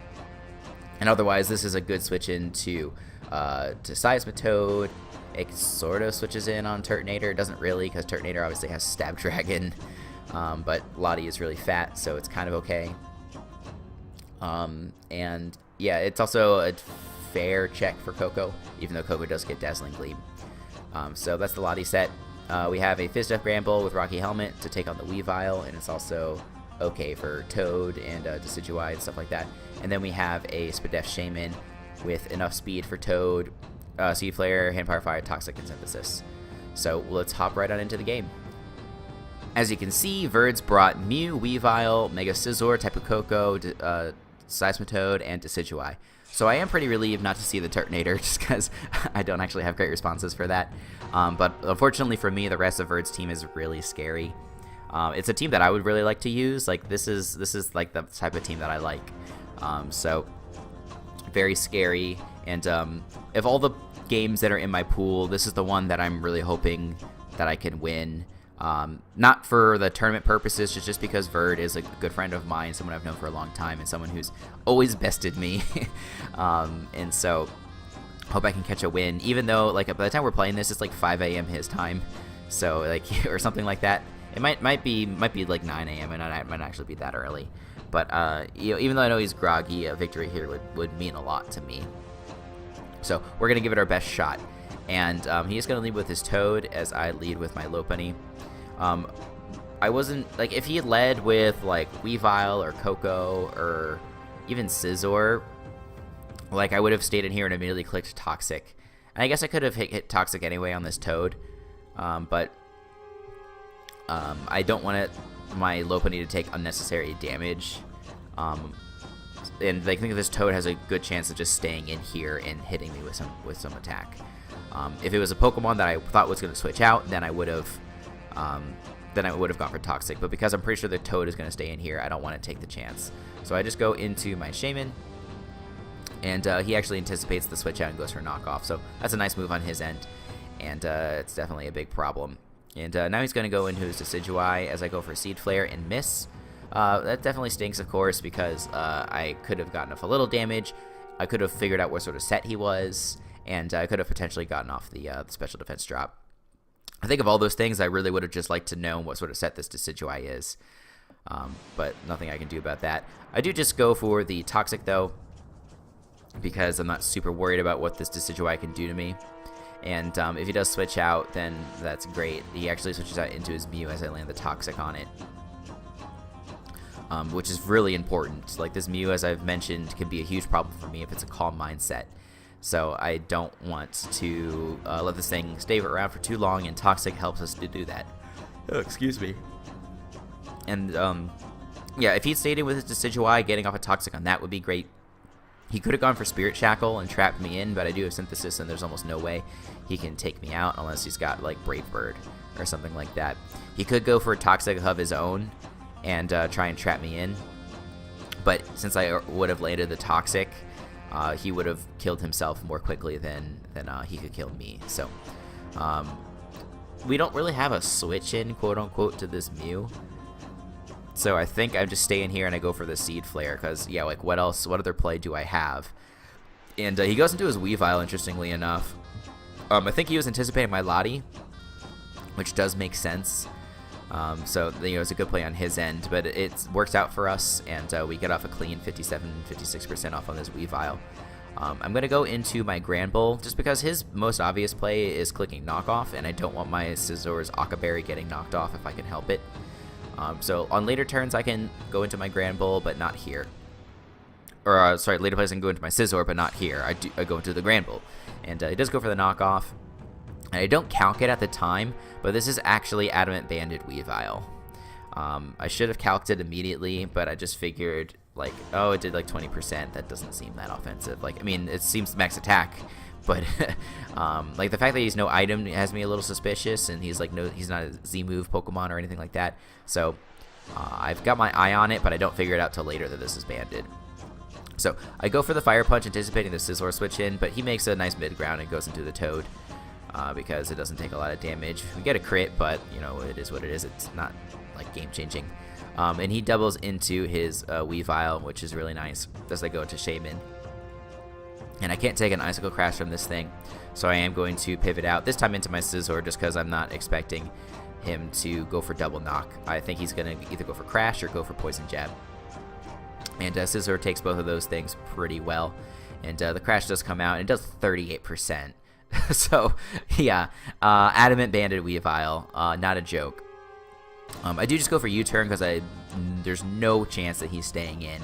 And otherwise, this is a good switch into to Seismitoad. It sort of switches in on Turtonator. It doesn't really, because Turtonator obviously has Stab Dragon, but Lottie is really fat, so it's kind of okay. And yeah, it's also a fair check for Koko, even though Koko does get Dazzling Gleam. So that's the Lottie set. We have a Fizz-Duff Gramble with Rocky Helmet to take on the Weavile, and it's also okay for Toad and Decidueye and stuff like that. And then we have a Spadef Shaman with enough speed for Toad, Seed Flare, Hand Power, Fire, Toxic, and Synthesis. So let's hop right on into the game. As you can see, Verd's brought Mew, Weavile, Mega Scizor, Tapu Koko, Seismitoad, and Decidueye. So I am pretty relieved not to see the Turtonator, just because I don't actually have great responses for that. But unfortunately for me, the rest of Verd's team is really scary. It's a team that I would really like to use. Like, this is like the type of team that I like. So very scary. And if all the games that are in my pool, this is the one that I'm really hoping that I can win. Not for the tournament purposes, just because Verd is a good friend of mine, someone I've known for a long time, and someone who's always bested me. And so hope I can catch a win, even though like by the time we're playing this, it's like 5 a.m. his time, so like or something like that. It might be like 9 a.m. and it might actually be that early. But you know, even though I know he's groggy, a victory here would mean a lot to me. So we're gonna give it our best shot, and he's gonna lead with his Toad as I lead with my Lopunny. I wasn't like, if he had led with like Weavile or Coco or even Scizor, like I would have stayed in here and immediately clicked Toxic. And I guess I could have hit Toxic anyway on this Toad, but I don't want my Lopunny to take unnecessary damage. And I think this Toad has a good chance of just staying in here and hitting me with some attack. If it was a Pokemon that I thought was going to switch out, then I would have gone for Toxic. But because I'm pretty sure the Toad is going to stay in here, I don't want to take the chance. So I just go into my Shaman, and he actually anticipates the switch out and goes for knockoff. So that's a nice move on his end, and it's definitely a big problem. And now he's going to go into his Decidueye as I go for Seed Flare and miss. That definitely stinks, of course, because I could have gotten off a little damage. I could have figured out what sort of set he was, and I could have potentially gotten off the special defense drop. I think of all those things, I really would have just liked to know what sort of set this Decidueye is. But nothing I can do about that. I do just go for the Toxic, though, because I'm not super worried about what this Decidueye can do to me. And if he does switch out, then that's great. He actually switches out into his Mew as I land the Toxic on it, which is really important. Like, this Mew, as I've mentioned, can be a huge problem for me if it's a calm mindset. So I don't want to let this thing stay around for too long, and Toxic helps us to do that. Oh, excuse me. And yeah, if he stayed in with his Decidueye, getting off a Toxic on that would be great. He could have gone for Spirit Shackle and trapped me in, but I do have Synthesis, and there's almost no way he can take me out unless he's got, like, Brave Bird or something like that. He could go for a Toxic of his own and try and trap me in, but since I would have landed the Toxic, he would have killed himself more quickly than he could kill me. So we don't really have a switch in, quote-unquote, to this Mew. So I think I just stay in here and I go for the Seed Flare, because, yeah, like, what other play do I have? And he goes into his Weavile, interestingly enough. I think he was anticipating my Lottie, which does make sense. So, you know, it's a good play on his end, but it works out for us, and we get off a clean 56% off on this Weavile. I'm going to go into my Granbull, just because his most obvious play is clicking Knockoff, and I don't want my Scizzor's Occaberry getting knocked off if I can help it. So on later turns, I can go into my Granbull, but not here. Or, sorry, later plays I can go into my Scizor, but not here. I go into the Granbull. And it does go for the knockoff. And I don't calc it at the time, but this is actually Adamant Banded Weavile. I should have calced it immediately, but I just figured, like, oh, it did like 20%. That doesn't seem that offensive. Like, I mean, it seems max attack, but like the fact that he's no item has me a little suspicious, and he's like he's not a Z-move Pokemon or anything like that. So I've got my eye on it, but I don't figure it out till later that this is banded. So I go for the Fire Punch, anticipating the Scizor switch in, but he makes a nice mid-ground and goes into the Toad because it doesn't take a lot of damage. We get a crit, but, you know, it is what it is. It's not, like, game-changing. And he doubles into his Weavile, which is really nice, as I go into Shaman. And I can't take an Icicle Crash from this thing, so I am going to pivot out, this time into my Scizor, just because I'm not expecting him to go for double knock. I think he's going to either go for Crash or go for Poison Jab. And Scizor takes both of those things pretty well. And the Crash does come out, and it does 38%. So, yeah, Adamant Banded Weavile, not a joke. I do just go for U-turn because there's no chance that he's staying in.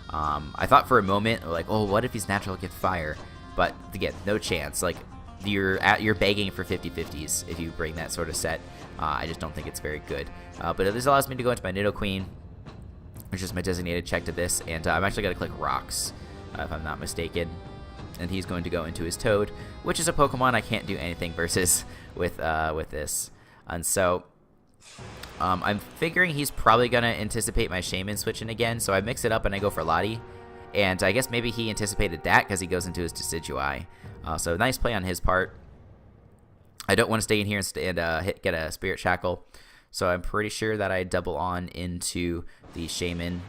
I thought for a moment, like, oh, what if he's natural get fire? But again, no chance. Like, you're begging for 50-50s if you bring that sort of set. I just don't think it's very good. But this allows me to go into my Nidoqueen, which is my designated check to this, and I'm actually going to click Rocks, if I'm not mistaken. And he's going to go into his Toad, which is a Pokemon I can't do anything versus with this. And so I'm figuring he's probably going to anticipate my Shaman switching again, so I mix it up and I go for Lottie. And I guess maybe he anticipated that because he goes into his Decidueye. So nice play on his part. I don't want to stay in here and get a Spirit Shackle. So I'm pretty sure that I double on into the Shaman.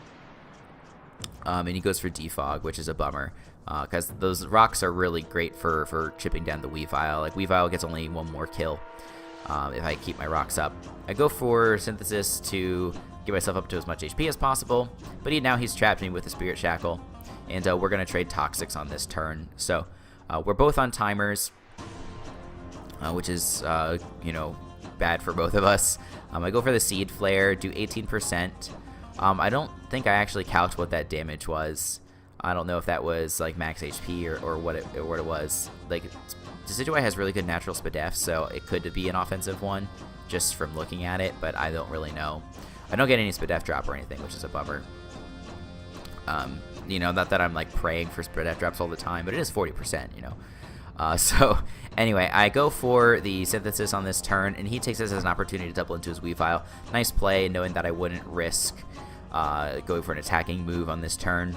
And he goes for Defog, which is a bummer. Because those rocks are really great for chipping down the Weavile. Like, Weavile gets only one more kill if I keep my rocks up. I go for Synthesis to get myself up to as much HP as possible. But now he's trapped me with the Spirit Shackle. And we're going to trade Toxics on this turn. So we're both on timers, which is, bad for both of us. I go for the Seed Flare, do 18%. I don't think I actually calced what that damage was. I don't know if that was like max HP or what it was. Like, Decidueye has really good natural Spadef, so it could be an offensive one just from looking at it, but I don't really know. I don't get any Spadef drop or anything, which is a bummer. Not that I'm like praying for Spadef drops all the time, but it is 40%, So anyway, I go for the Synthesis on this turn, and he takes this as an opportunity to double into his Weavile. Nice play, knowing that I wouldn't risk going for an attacking move on this turn.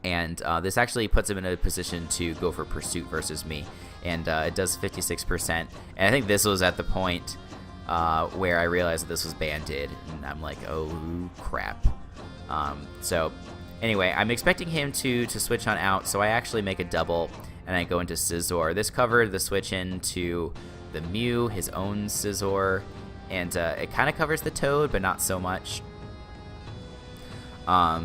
And this actually puts him in a position to go for Pursuit versus me. And it does 56%. And I think this was at the point where I realized that this was banded. And I'm like, oh, crap. So anyway, I'm expecting him to switch on out. So I actually make a double, and I go into Scizor. This covered the switch into the Mew, his own Scizor. And it kind of covers the Toad, but not so much. I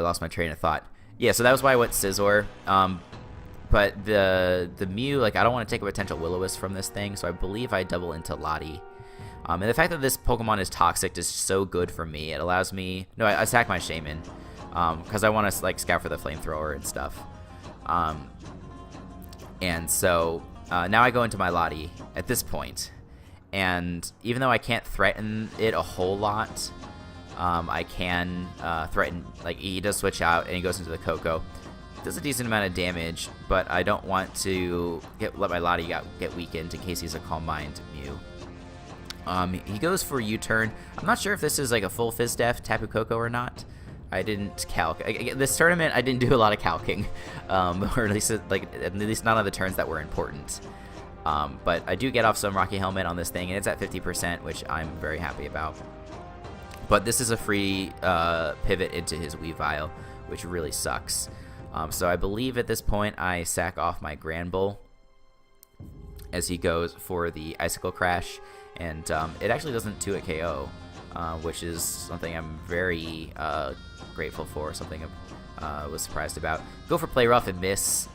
lost my train of thought. Yeah, so that was why I went Scizor. But the Mew, like, I don't want to take a potential Will-O-Wisp from this thing, so I believe I double into Lottie. And the fact that this Pokemon is toxic is so good for me. It allows me... No, I attack my Shaman. Because I want to, like, scout for the Flamethrower and stuff. And so, now I go into my Lottie at this point. And even though I can't threaten it a whole lot... I can threaten, like, he does switch out and he goes into the Coco. Does a decent amount of damage, but I don't want to let my Lottie get weakened in case he's a Calm Mind Mew. He goes for U-turn. I'm not sure if this is like a full Fizz Def Tapu Koko or not. I didn't calc. This tournament, I didn't do a lot of calking, or at least none of the turns that were important. But I do get off some Rocky Helmet on this thing, and it's at 50%, which I'm very happy about. But this is a free pivot into his Weavile, which really sucks. So I believe at this point I sack off my Granbull as he goes for the Icicle Crash. And it actually doesn't 2-hit KO, which is something I'm very grateful for, something I was surprised about. Go for Play Rough and miss.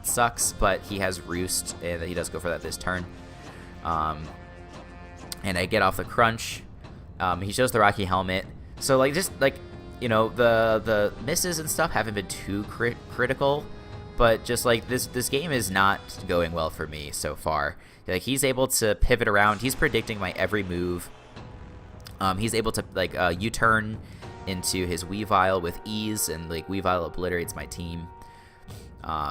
Sucks, but he has Roost, and he does go for that this turn. And I get off the Crunch. He shows the Rocky Helmet. So, like, just, like, the misses and stuff haven't been too critical. But just, like, this game is not going well for me so far. Like, he's able to pivot around. He's predicting my every move. He's able to, like, U-turn into his Weavile with ease. And, like, Weavile obliterates my team.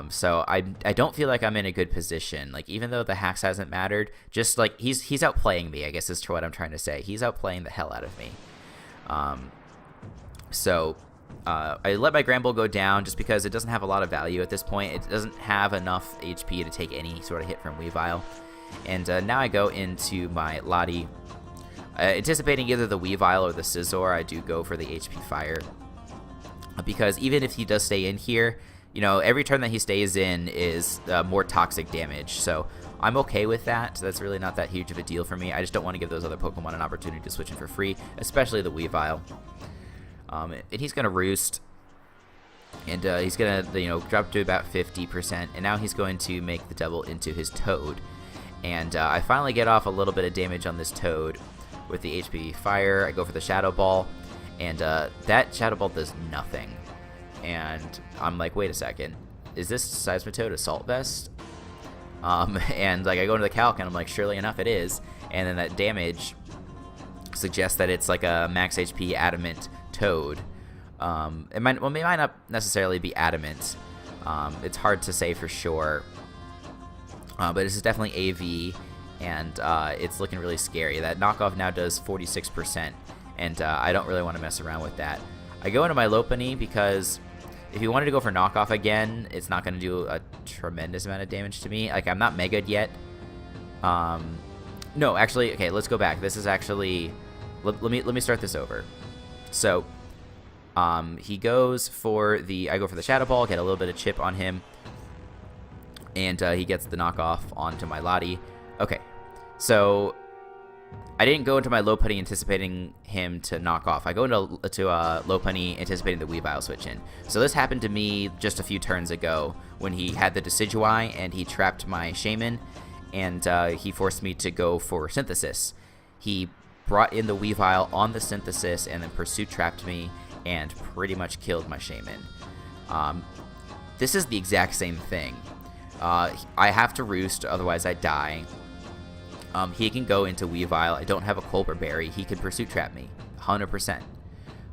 So I don't feel like I'm in a good position. Like, even though the hacks hasn't mattered, just like he's outplaying me, I guess is what I'm trying to say. He's outplaying the hell out of me. So I let my Granbull go down just because it doesn't have a lot of value at this point. It doesn't have enough HP to take any sort of hit from Weavile. And now I go into my Lottie. Anticipating either the Weavile or the Scizor, I do go for the HP Fire. Because even if he does stay in here, every turn that he stays in is more toxic damage, so I'm okay with that. So that's really not that huge of a deal for me. I just don't want to give those other Pokemon an opportunity to switch in for free, especially the Weavile. And he's going to Roost, and he's going to drop to about 50%, and now he's going to make the double into his Toad. And I finally get off a little bit of damage on this Toad with the HP Fire. I go for the Shadow Ball, and that Shadow Ball does nothing. And I'm like, wait a second, is this Seismitoad Assault Vest? And like I go into the calc and I'm like, surely enough it is. And then that damage suggests that it's like a max HP Adamant Toad. It might not necessarily be Adamant. It's hard to say for sure. But this is definitely AV, and it's looking really scary. That knockoff now does 46%, and I don't really want to mess around with that. I go into my Lopunny because if he wanted to go for knockoff again, it's not going to do a tremendous amount of damage to me. Like, I'm not Mega'd yet. No, actually, okay, let's go back. This is actually... Let me start this over. So, he goes for the... I go for the Shadow Ball, get a little bit of chip on him. And he gets the knockoff onto my Lottie. Okay, so... I didn't go into my Lopunny anticipating him to knock off. I go into Lopunny anticipating the Weavile switch in. So this happened to me just a few turns ago when he had the Decidueye and he trapped my Shaman, and he forced me to go for Synthesis. He brought in the Weavile on the Synthesis and then Pursuit trapped me and pretty much killed my Shaman. This is the exact same thing. I have to Roost, otherwise I die. He can go into Weavile. I don't have a Colbur Berry. He can Pursuit Trap me, 100%.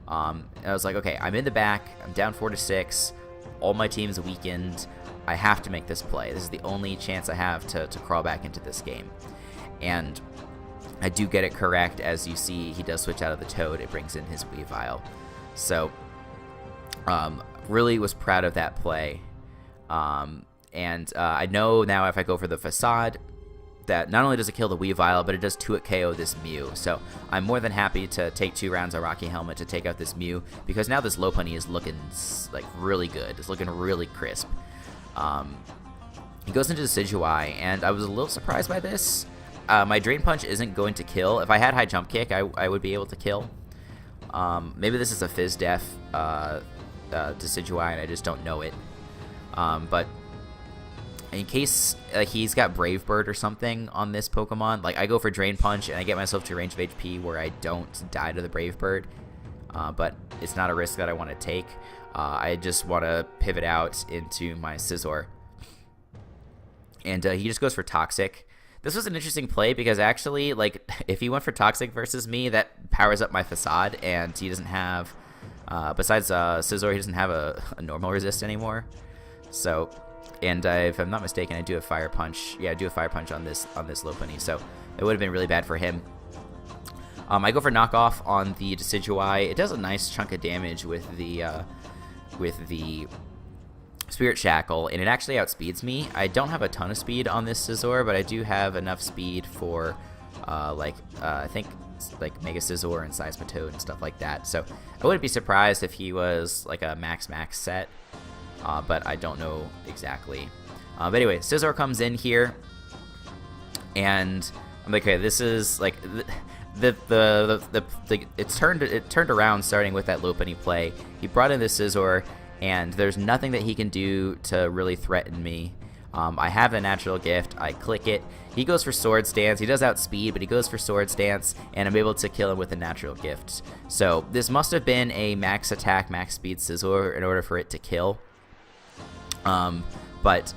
And I was like, okay, I'm in the back. I'm down 4-6. All my team's weakened. I have to make this play. This is the only chance I have to crawl back into this game. And I do get it correct. As you see, he does switch out of the Toad. It brings in his Weavile. So, really was proud of that play. And I know now if I go for the Facade, that not only does it kill the Weavile, but it does 2-hit KO this Mew. So I'm more than happy to take 2 rounds of Rocky Helmet to take out this Mew, because now this Lopunny is looking like really good. It's looking really crisp. He goes into Decidueye, and I was a little surprised by this. My Drain Punch isn't going to kill. If I had High Jump Kick, I would be able to kill. Maybe this is a Fizz Def Decidueye, and I just don't know it. But in case he's got Brave Bird or something on this Pokemon, like I go for Drain Punch and I get myself to range of HP where I don't die to the Brave Bird, but it's not a risk that I want to take. I just want to pivot out into my Scizor, and he just goes for Toxic. This was an interesting play because actually, like, if he went for Toxic versus me, that powers up my Facade, and he doesn't have, besides Scizor, he doesn't have a normal resist anymore. So. And if I'm not mistaken, I do a Fire Punch. Yeah, I do a Fire Punch on this Lopunny, so it would have been really bad for him. I go for Knockoff on the Decidueye. It does a nice chunk of damage with the Spirit Shackle, and it actually outspeeds me. I don't have a ton of speed on this Scizor, but I do have enough speed for I think like Mega Scizor and Seismitoad and stuff like that. So I wouldn't be surprised if he was like a max set. But I don't know exactly. But anyway, Scizor comes in here, and I'm like, okay, this is like it turned around starting with that Lopunny play. He brought in the Scizor, and there's nothing that he can do to really threaten me. I have the Natural Gift. I click it. He goes for Sword Stance. He does outspeed, but he goes for Sword Stance, and I'm able to kill him with the Natural Gift. So this must have been a max attack, max speed Scizor in order for it to kill. But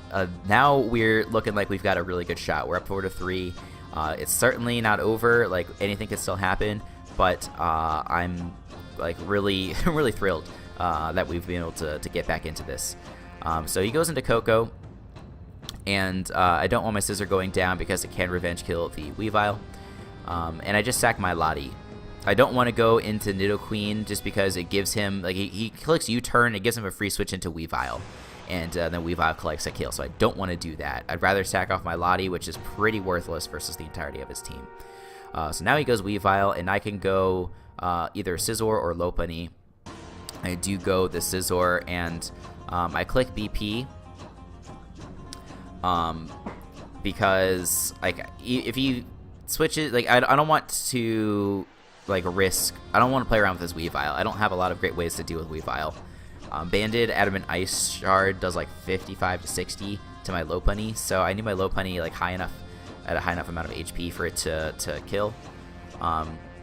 now we're looking like we've got a really good shot. We're up 4-3. It's certainly not over. Like, anything could still happen, but I'm like really thrilled that we've been able to get back into this. So he goes into Coco, and I don't want my Scizor going down because it can revenge kill the Weavile. And I just sack my Lottie. I don't want to go into Nidoqueen just because it gives him, like, he clicks U-turn, it gives him a free switch into Weavile. And then Weavile collects a kill, so I don't want to do that. I'd rather sack off my Lottie, which is pretty worthless versus the entirety of his team. So now he goes Weavile, and I can go either Scizor or Lopunny. I do go the Scizor, and I click BP because, like, if he switches, like, I don't want to, like, risk. I don't want to play around with his Weavile. I don't have a lot of great ways to deal with Weavile. Banded Adamant Ice Shard does like 55 to 60 to my Lopunny, so I need my Lopunny like at a high enough amount of HP for it to kill.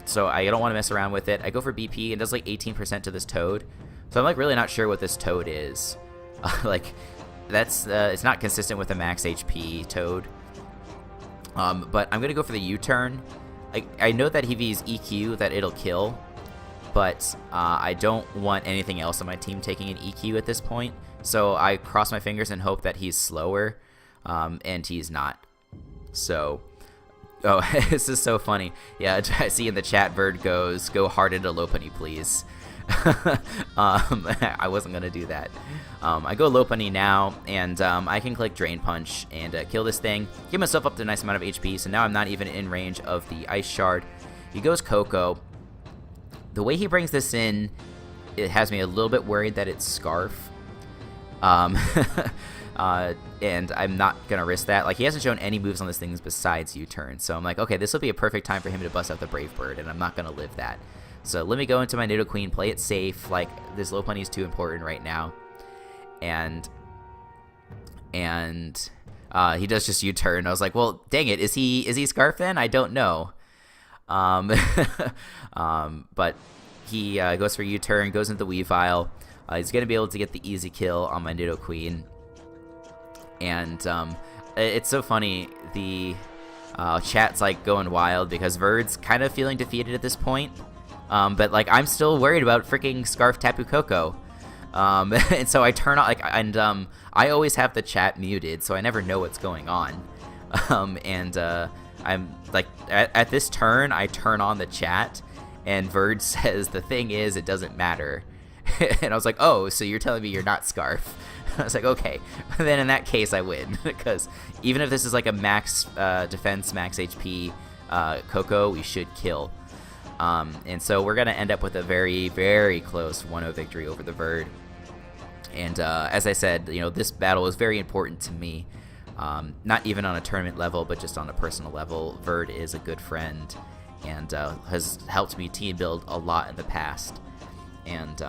So I don't want to mess around with it. I go for BP and does like 18% to this Toad, so I'm like really not sure what this Toad is. Like that's it's not consistent with a max HP Toad. But I'm gonna go for the U-turn. I know that if he's EQ that it'll kill. But I don't want anything else on my team taking an EQ at this point. So I cross my fingers and hope that he's slower, and he's not. So, this is so funny. Yeah, I see in the chat, Bird goes, go hard into Lopunny, please. I wasn't going to do that. I go Lopunny now, and I can click Drain Punch and kill this thing. Give myself up to a nice amount of HP, so now I'm not even in range of the Ice Shard. He goes Koko. The way he brings this in, it has me a little bit worried that it's Scarf. And I'm not going to risk that. Like, he hasn't shown any moves on this thing besides U-Turn. So I'm like, okay, this will be a perfect time for him to bust out the Brave Bird, and I'm not going to live that. So let me go into my Nidoqueen, play it safe. Like, this Lopunny is too important right now. And he does just U-Turn. I was like, well, dang it, is he Scarf then? I don't know. But he goes for U-Turn, goes into the Weavile. He's going to be able to get the easy kill on my Nidoqueen. And it's so funny, the chat's like going wild because Verd's kind of feeling defeated at this point. But like, I'm still worried about freaking Scarf Tapu Koko. And so I turn on, like, and I always have the chat muted, so I never know what's going on. I'm like, at this turn, I turn on the chat, and Verd says, the thing is, it doesn't matter. And I was like, oh, so you're telling me you're not Scarf? I was like, okay. Then in that case, I win, because even if this is like a max defense, max HP Koko, we should kill. And so we're going to end up with a very, very close 1-0 victory over the Verd. And as I said, you know, this battle is very important to me. Not even on a tournament level, but just on a personal level. Verd is a good friend and has helped me team build a lot in the past. And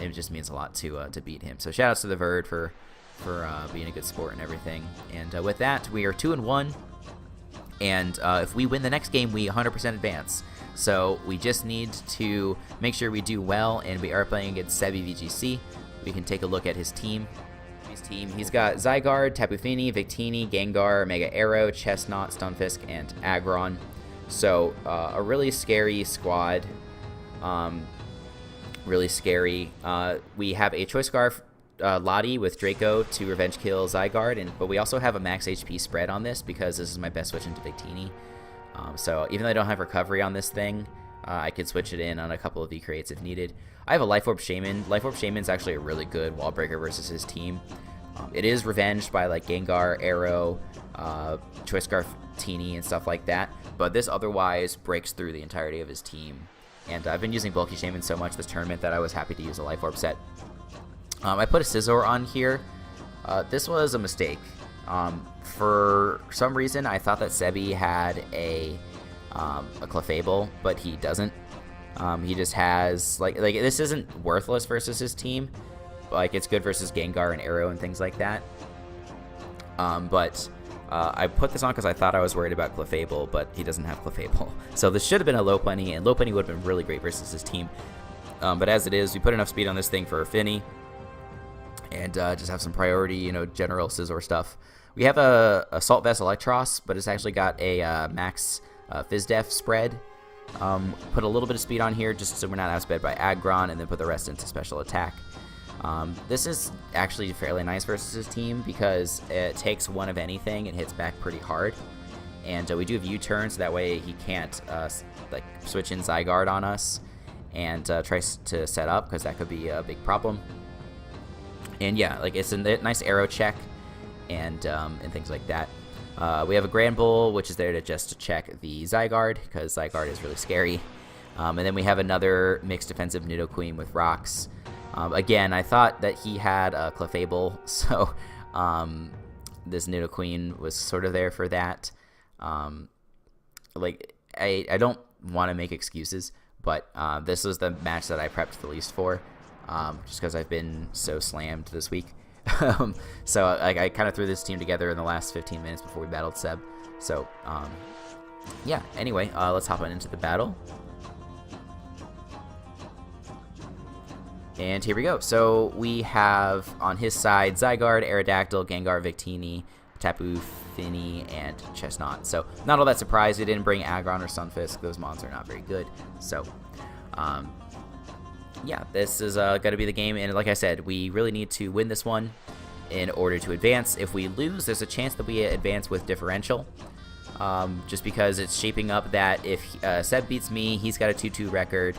it just means a lot to beat him. So shout outs to the Verd for being a good sport and everything. And with that, we are 2-1. And if we win the next game, we 100% advance. So we just need to make sure we do well, and we are playing against Sebi VGC. We can take a look at his team. He's got Zygarde, Tapu Fini, Victini, Gengar, Mega Arrow, Chestnut, Stunfisk, and Aggron. So a really scary squad. Really scary. We have a Choice Scarf Lottie with Draco to revenge kill Zygarde, but we also have a max HP spread on this because this is my best switch into Victini. So even though I don't have recovery on this thing, I could switch it in on a couple of V-Creates if needed. I have a Life Orb Shaman. Life Orb Shaman's actually a really good wall breaker versus his team. It is revenged by like Gengar, Arrow, Choice Scarf Teeny, and stuff like that, but this otherwise breaks through the entirety of his team. And I've been using Bulky Shaman so much this tournament that I was happy to use a Life Orb set. I put a Scizor on here. This was a mistake. For some reason, I thought that Sebi had a Clefable, but he doesn't. He just has, like this isn't worthless versus his team. Like, it's good versus Gengar and Arrow and things like that. But I put this on because I thought I was worried about Clefable, but he doesn't have Clefable. So this should have been a Lopunny, and Lopunny would have been really great versus his team. But as it is, we put enough speed on this thing for a Finny, and just have some priority, you know, general Scizor stuff. We have a Assault Vest Electros, but it's actually got a max Fizdef spread. Put a little bit of speed on here just so we're not outsped by Aggron, and then put the rest into special attack. This is actually fairly nice versus his team because it takes one of anything and hits back pretty hard. And we do have U-Turn, so that way he can't like switch in Zygarde on us and try to set up, because that could be a big problem. And yeah, like, it's a nice arrow check and things like that. We have a Granbull, which is there to just check the Zygarde, because Zygarde is really scary. And then we have another mixed defensive Nidoqueen with Rocks. Again, I thought that he had a Clefable, so this Nidoqueen was sort of there for that. Like, I don't want to make excuses, but this was the match that I prepped the least for, just because I've been so slammed this week. So I kind of threw this team together in the last 15 minutes before we battled Seb. So yeah, anyway, let's hop on into the battle. And here we go. So we have on his side Zygarde, Aerodactyl, Gengar, Victini, Tapu Fini, and Chestnut. So not all that surprised he didn't bring Aggron or Stunfisk. Those mons are not very good. So yeah, this is going to be the game. And like I said, we really need to win this one in order to advance. If we lose, there's a chance that we advance with differential. Just because it's shaping up that if Seb beats me, he's got a 2-2 record.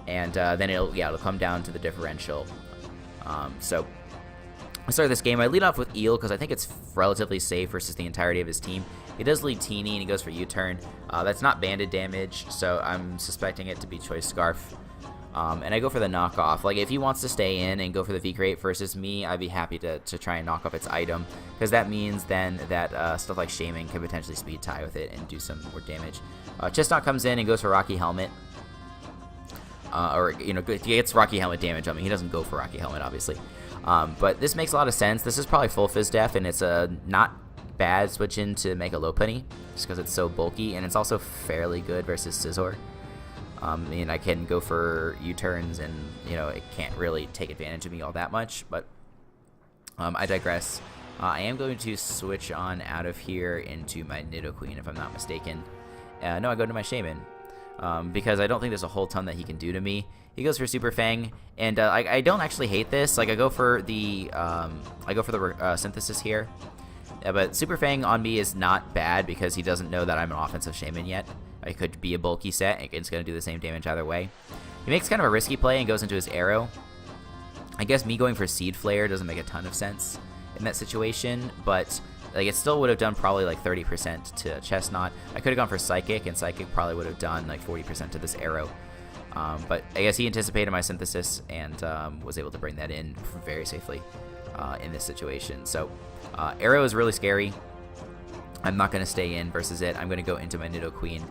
and then it'll come down to the differential. So I start this game. I lead off with Eel because I think it's relatively safe versus the entirety of his team. He does lead Teeny, and he goes for U-turn. That's not banded damage, so I'm suspecting it to be Choice Scarf. And I go for the knockoff. Like, if he wants to stay in and go for the V-Crate versus me, I'd be happy to try and knock off its item, because that means then that stuff like Shaman can potentially speed tie with it and do some more damage. Chestnut comes in and goes for Rocky Helmet. He gets Rocky Helmet damage on me. He doesn't go for Rocky Helmet, obviously. But this makes a lot of sense. This is probably full Fizz Def, and it's a not bad switch in to make a Lopunny, just because it's so bulky, and it's also fairly good versus Scizor. I can go for U-turns, and it can't really take advantage of me all that much, but I digress. I am going to switch on out of here into my Nidoqueen, if I'm not mistaken. No, I go to my Shaman, because I don't think there's a whole ton that he can do to me. He goes for Super Fang, and I don't actually hate this. Like, I go for the Synthesis here, but Super Fang on me is not bad because he doesn't know that I'm an offensive Shaman yet. I could be a bulky set, and it's going to do the same damage either way. He makes kind of a risky play and goes into his Arrow. I guess me going for Seed Flare doesn't make a ton of sense in that situation, but like, it still would have done probably like 30% to Chestnut. I could have gone for Psychic, and Psychic probably would have done like 40% to this Arrow. But I guess he anticipated my Synthesis and was able to bring that in very safely in this situation. So Arrow is really scary. I'm not going to stay in versus it. I'm going to go into my Nidoqueen,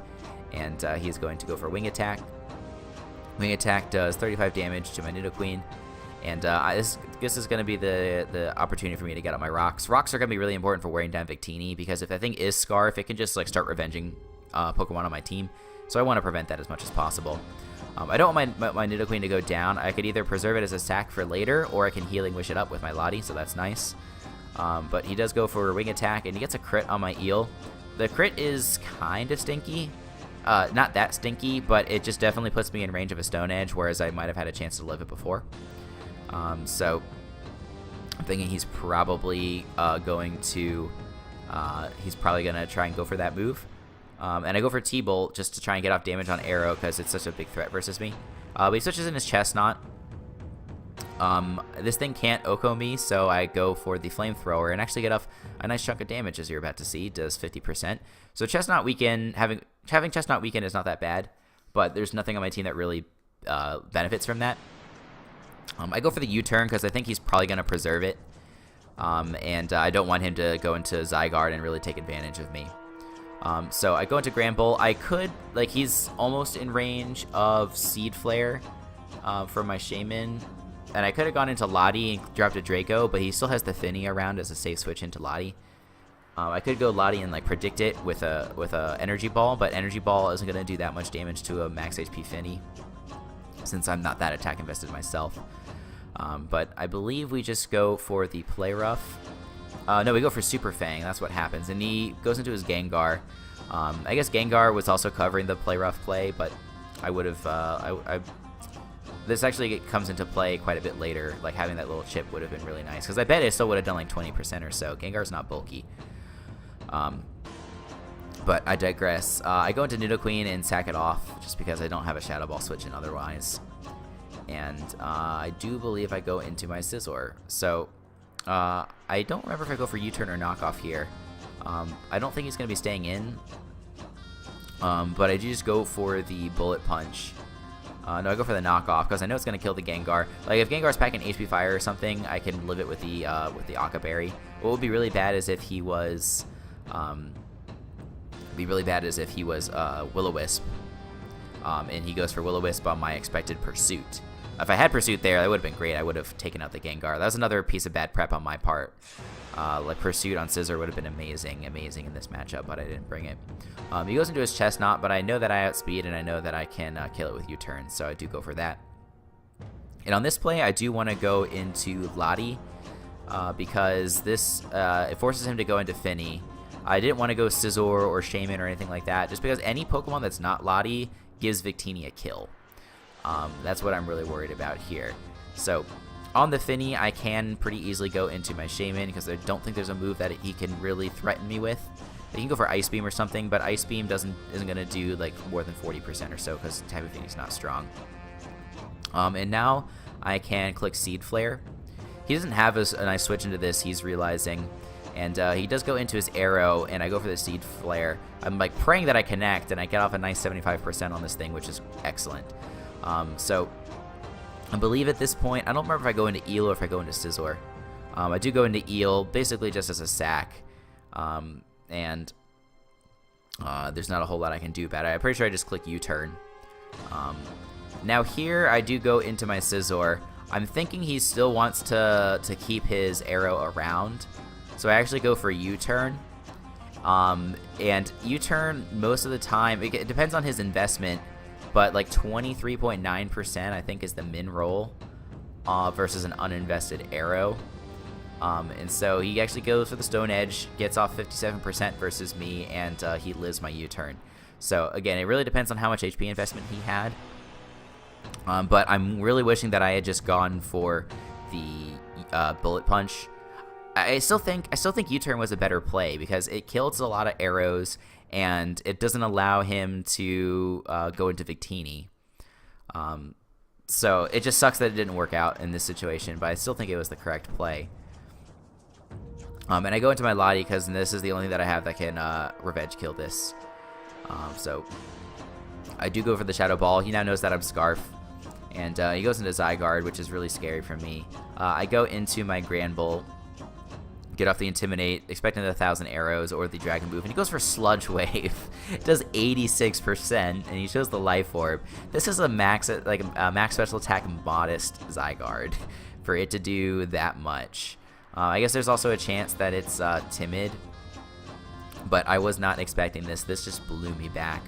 and he's going to go for Wing Attack. Wing Attack does 35 damage to my Nidoqueen, and this is going to be the opportunity for me to get out my Rocks. Rocks are going to be really important for wearing down Victini, because if that thing is Scarf, it can just like start revenging Pokemon on my team, so I want to prevent that as much as possible. I don't want my Nidoqueen to go down. I could either preserve it as a sack for later, or I can Healing Wish it up with my Lottie, so that's nice. But he does go for a Wing Attack, and he gets a crit on my Eel. The crit is kind of stinky. Not that stinky, but it just definitely puts me in range of a Stone Edge, whereas I might have had a chance to live it before. So I'm thinking he's probably going to try and go for that move. And I go for T-Bolt just to try and get off damage on Arrow, because it's such a big threat versus me. But he switches in his Chestnut. This thing can't Oko me, so I go for the Flamethrower and actually get off a nice chunk of damage, as you're about to see. Does 50%. So Chestnut Weaken, having Chestnut Weaken is not that bad, but there's nothing on my team that really benefits from that. I go for the U-turn because I think he's probably going to preserve it, and I don't want him to go into Zygarde and really take advantage of me. So I go into Grand Bull. I could, like, he's almost in range of Seed Flare for my Shaman, and I could have gone into Lottie and dropped a Draco, but he still has the Finny around as a safe switch into Lottie. I could go Lottie and like predict it with a Energy Ball, but Energy Ball isn't going to do that much damage to a max HP Finny, since I'm not that attack invested myself. But I believe we just go for the Play Rough. No, we go for Super Fang. That's what happens, and he goes into his Gengar. I guess Gengar was also covering the Play Rough play, but I would have. This actually comes into play quite a bit later. Like, having that little chip would have been really nice, because I bet it still would have done like 20% or so. Gengar's not bulky. But I digress. I go into Nidoqueen and sack it off, just because I don't have a Shadow Ball switch in otherwise. And I do believe I go into my Scizor. So I don't remember if I go for U-turn or knockoff here. I don't think he's going to be staying in. But I do just go for the Bullet Punch. No, I go for the knockoff because I know it's going to kill the Gengar. Like, if Gengar's packing HP Fire or something, I can live it with the Aqua Berry. What would be really bad is if he was Will-O-Wisp, and he goes for Will-O-Wisp on my expected Pursuit. If I had Pursuit there, that would have been great. I would have taken out the Gengar. That was another piece of bad prep on my part. Like, Pursuit on Scizor would have been amazing in this matchup, but I didn't bring it. He goes into his Chestnut, but I know that I outspeed, and I know that I can kill it with U-turn, so I do go for that. And on this play, I do want to go into Lottie, because this it forces him to go into Finny. I didn't want to go Scizor or Shaman or anything like that, just because any Pokemon that's not Lottie gives Victini a kill. That's what I'm really worried about here. So on the Finny, I can pretty easily go into my Shaman, because I don't think there's a move that he can really threaten me with. He can go for Ice Beam or something, but Ice Beam isn't going to do like more than 40% or so, because Type of Finny's not strong. And now I can click Seed Flare. He doesn't have a nice switch into this, he's realizing. And he does go into his arrow, and I go for the Seed Flare. I'm like praying that I connect, and I get off a nice 75% on this thing, which is excellent. So I believe at this point, I don't remember if I go into Eel or if I go into Scizor. I do go into Eel, basically just as a sack. And there's not a whole lot I can do about it. I'm pretty sure I just click U-turn. Now here, I do go into my Scizor. I'm thinking he still wants to keep his arrow around. So I actually go for U-turn. And U-turn, most of the time, it depends on his investment, but like 23.9% I think is the min roll versus an uninvested arrow. And so he actually goes for the Stone Edge, gets off 57% versus me, and he lives my U-turn. So again, it really depends on how much HP investment he had. But I'm really wishing that I had just gone for the Bullet Punch. I still think U-turn was a better play because it kills a lot of arrows and it doesn't allow him to go into Victini. So it just sucks that it didn't work out in this situation, but I still think it was the correct play. And I go into my Lottie because this is the only thing that I have that can revenge kill this. So I do go for the Shadow Ball. He now knows that I'm Scarf. And he goes into Zygarde, which is really scary for me. I go into my Granbull, get off the Intimidate, expecting the 1,000 arrows or the Dragon Move, and he goes for Sludge Wave. It does 86%, and he shows the Life Orb. This is a max special attack modest Zygarde for it to do that much. I guess there's also a chance that it's timid, but I was not expecting this. This just blew me back.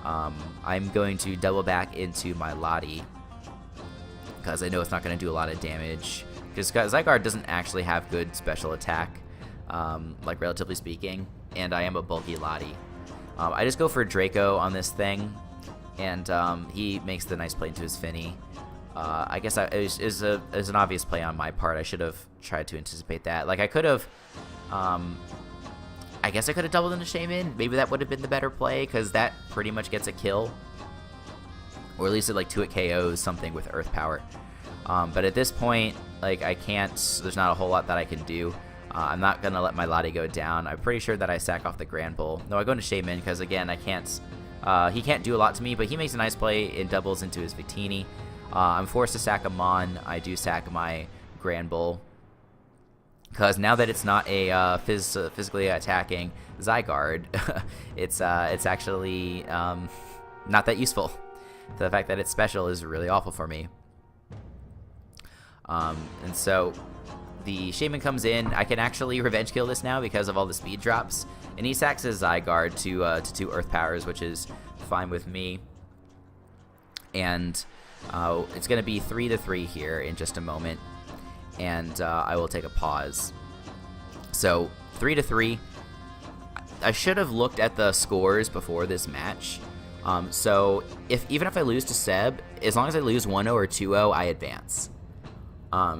I'm going to double back into my Lottie because I know it's not going to do a lot of damage. Because Zygarde doesn't actually have good special attack, like relatively speaking, and I am a bulky Lottie. I just go for Draco on this thing, and he makes the nice play into his Finny. I guess it was an obvious play on my part. I should have tried to anticipate that. Like I could have, I guess I could have doubled into Shaman. Maybe that would have been the better play because that pretty much gets a kill, or at least it like 2-hit KOs something with Earth Power. But at this point, like I can't. There's not a whole lot that I can do. I'm not gonna let my Lottie go down. I'm pretty sure that I sack off the Granbull. No, I go into Shaman because again I can't. He can't do a lot to me, but he makes a nice play. It doubles into his Victini. I'm forced to sack a Mon. I do sack my Granbull because now that it's not a physically attacking Zygarde, it's actually not that useful. The fact that it's special is really awful for me. And so the Shaman comes in. I can actually revenge kill this now because of all the speed drops, and he sacks his Zygarde to 2 Earth Powers, which is fine with me. And it's going to be 3-3 here in just a moment, and I will take a pause. So 3-3. I should have looked at the scores before this match. So even if I lose to Seb, as long as I lose 1-0 or 2-0, I advance.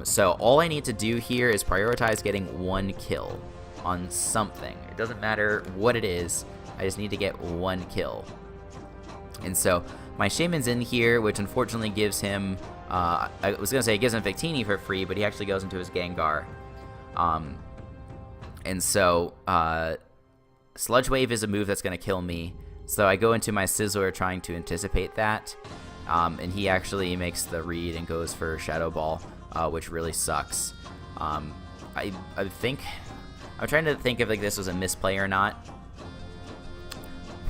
So all I need to do here is prioritize getting 1 kill on something. It doesn't matter what it is. I just need to get 1 kill. And so my Shaman's in here, which unfortunately gives him, I was going to say it gives him Victini for free, but he actually goes into his Gengar. And so Sludge Wave is a move that's going to kill me. So I go into my Scizor trying to anticipate that. And he actually makes the read and goes for Shadow Ball, which really sucks. I think, I'm trying to think if like this was a misplay or not.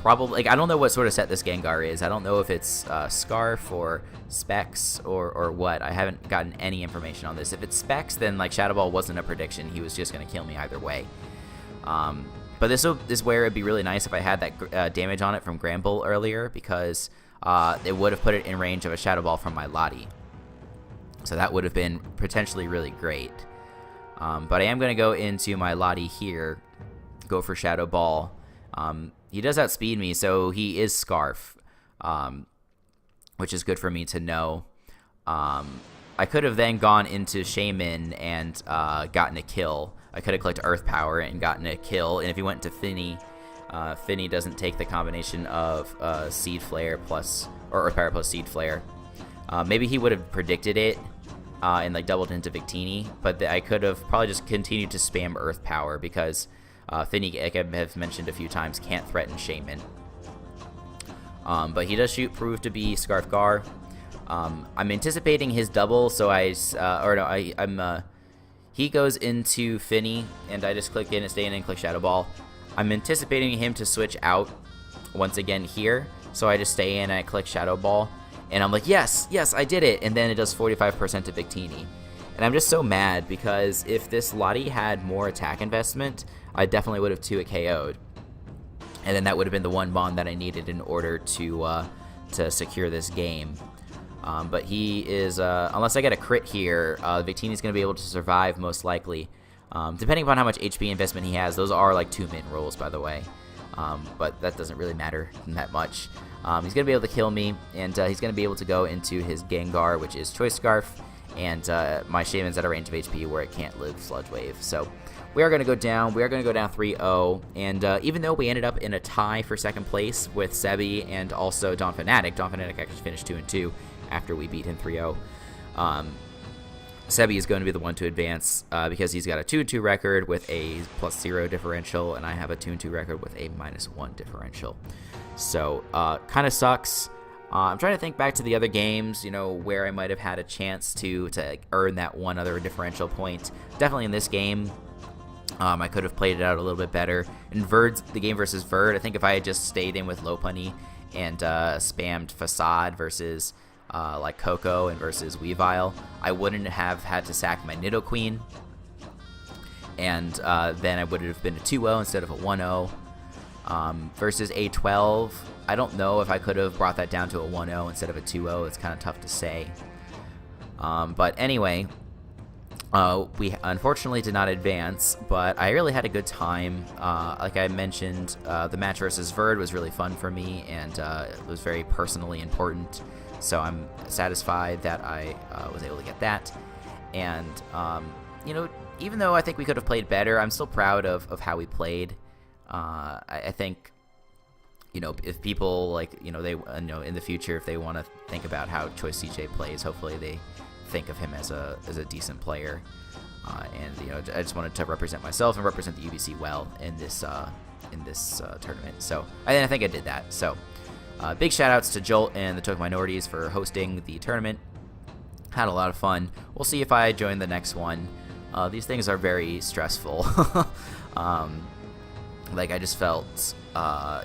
Probably, like, I don't know what sort of set this Gengar is. I don't know if it's Scarf or Specs or what. I haven't gotten any information on this. If it's Specs, then like Shadow Ball wasn't a prediction. He was just going to kill me either way. But this is where it'd be really nice if I had that damage on it from Granbull earlier, because it would have put it in range of a Shadow Ball from my Lottie. So that would have been potentially really great. But I am going to go into my Lottie here, go for Shadow Ball. He does outspeed me, so he is Scarf, which is good for me to know. I could have then gone into Shaman and gotten a kill. I could have clicked Earth Power and gotten a kill, and if he went to Finny, Finny doesn't take the combination of Seed Flare plus, or Earth Power plus Seed Flare. Maybe he would have predicted it and like doubled into Victini, but I could have probably just continued to spam Earth Power because Finny, like I have mentioned a few times, can't threaten Shaman. But he does prove to be Scarfgar. I'm anticipating his double, so he goes into Finny, and I just click in and stay in and click Shadow Ball. I'm anticipating him to switch out once again here, so I just stay in and I click Shadow Ball. And I'm like, yes, I did it. And then it does 45% to Victini. And I'm just so mad because if this Lottie had more attack investment, I definitely would have 2-hit KO'd. And then that would have been the one bond that I needed in order to secure this game. But he is, unless I get a crit here, Victini's going to be able to survive most likely. Depending upon how much HP investment he has, those are like 2-min rolls, by the way. But that doesn't really matter that much. He's going to be able to kill me, and he's going to be able to go into his Gengar, which is Choice Scarf, and my Shaman's at a range of HP where it can't live Sludge Wave. So we are going to go down. We are going to go down 3-0, and even though we ended up in a tie for second place with Sebi and also Don Fanatic actually finished 2-2 after we beat him 3-0. Sebi is going to be the one to advance because he's got a 2-2 record with a +0 differential, and I have a 2-2 record with a -1 differential. So, kind of sucks. I'm trying to think back to the other games, where I might have had a chance to earn that one other differential point. Definitely in this game, I could have played it out a little bit better. In the game versus Verd, I think if I had just stayed in with Lopunny and spammed Facade versus like Coco and versus Weavile, I wouldn't have had to sack my Nidoqueen. And then I would have been a 2-0 instead of a 1-0. Versus A12, I don't know if I could have brought that down to a 1-0 instead of a 2-0. It's kind of tough to say. But anyway, we unfortunately did not advance, but I really had a good time. Like I mentioned, the match versus Verd was really fun for me, and it was very personally important. So I'm satisfied that I was able to get that. And, even though I think we could have played better, I'm still proud of how we played. I think, if people they in the future, if they want to think about how Choice CJ plays, hopefully they think of him as a decent player. And I just wanted to represent myself and represent the UBC well in this tournament. So I think I did that. So big shout outs to Jolt and the Token Minorities for hosting the tournament. Had a lot of fun. We'll see if I join the next one. These things are very stressful. I just felt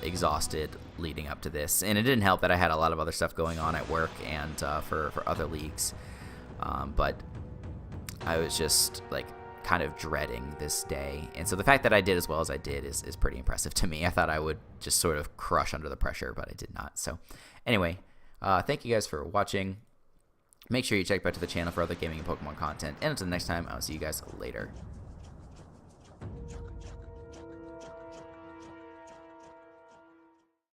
exhausted leading up to this, and it didn't help that I had a lot of other stuff going on at work and for other leagues. But I was just kind of dreading this day, and so the fact that I did as well as I did is pretty impressive to me. I thought I would just sort of crush under the pressure, but I did not. So anyway, thank you guys for watching. Make sure you check back to the channel for other gaming and Pokemon content, and until next time, I'll see you guys later.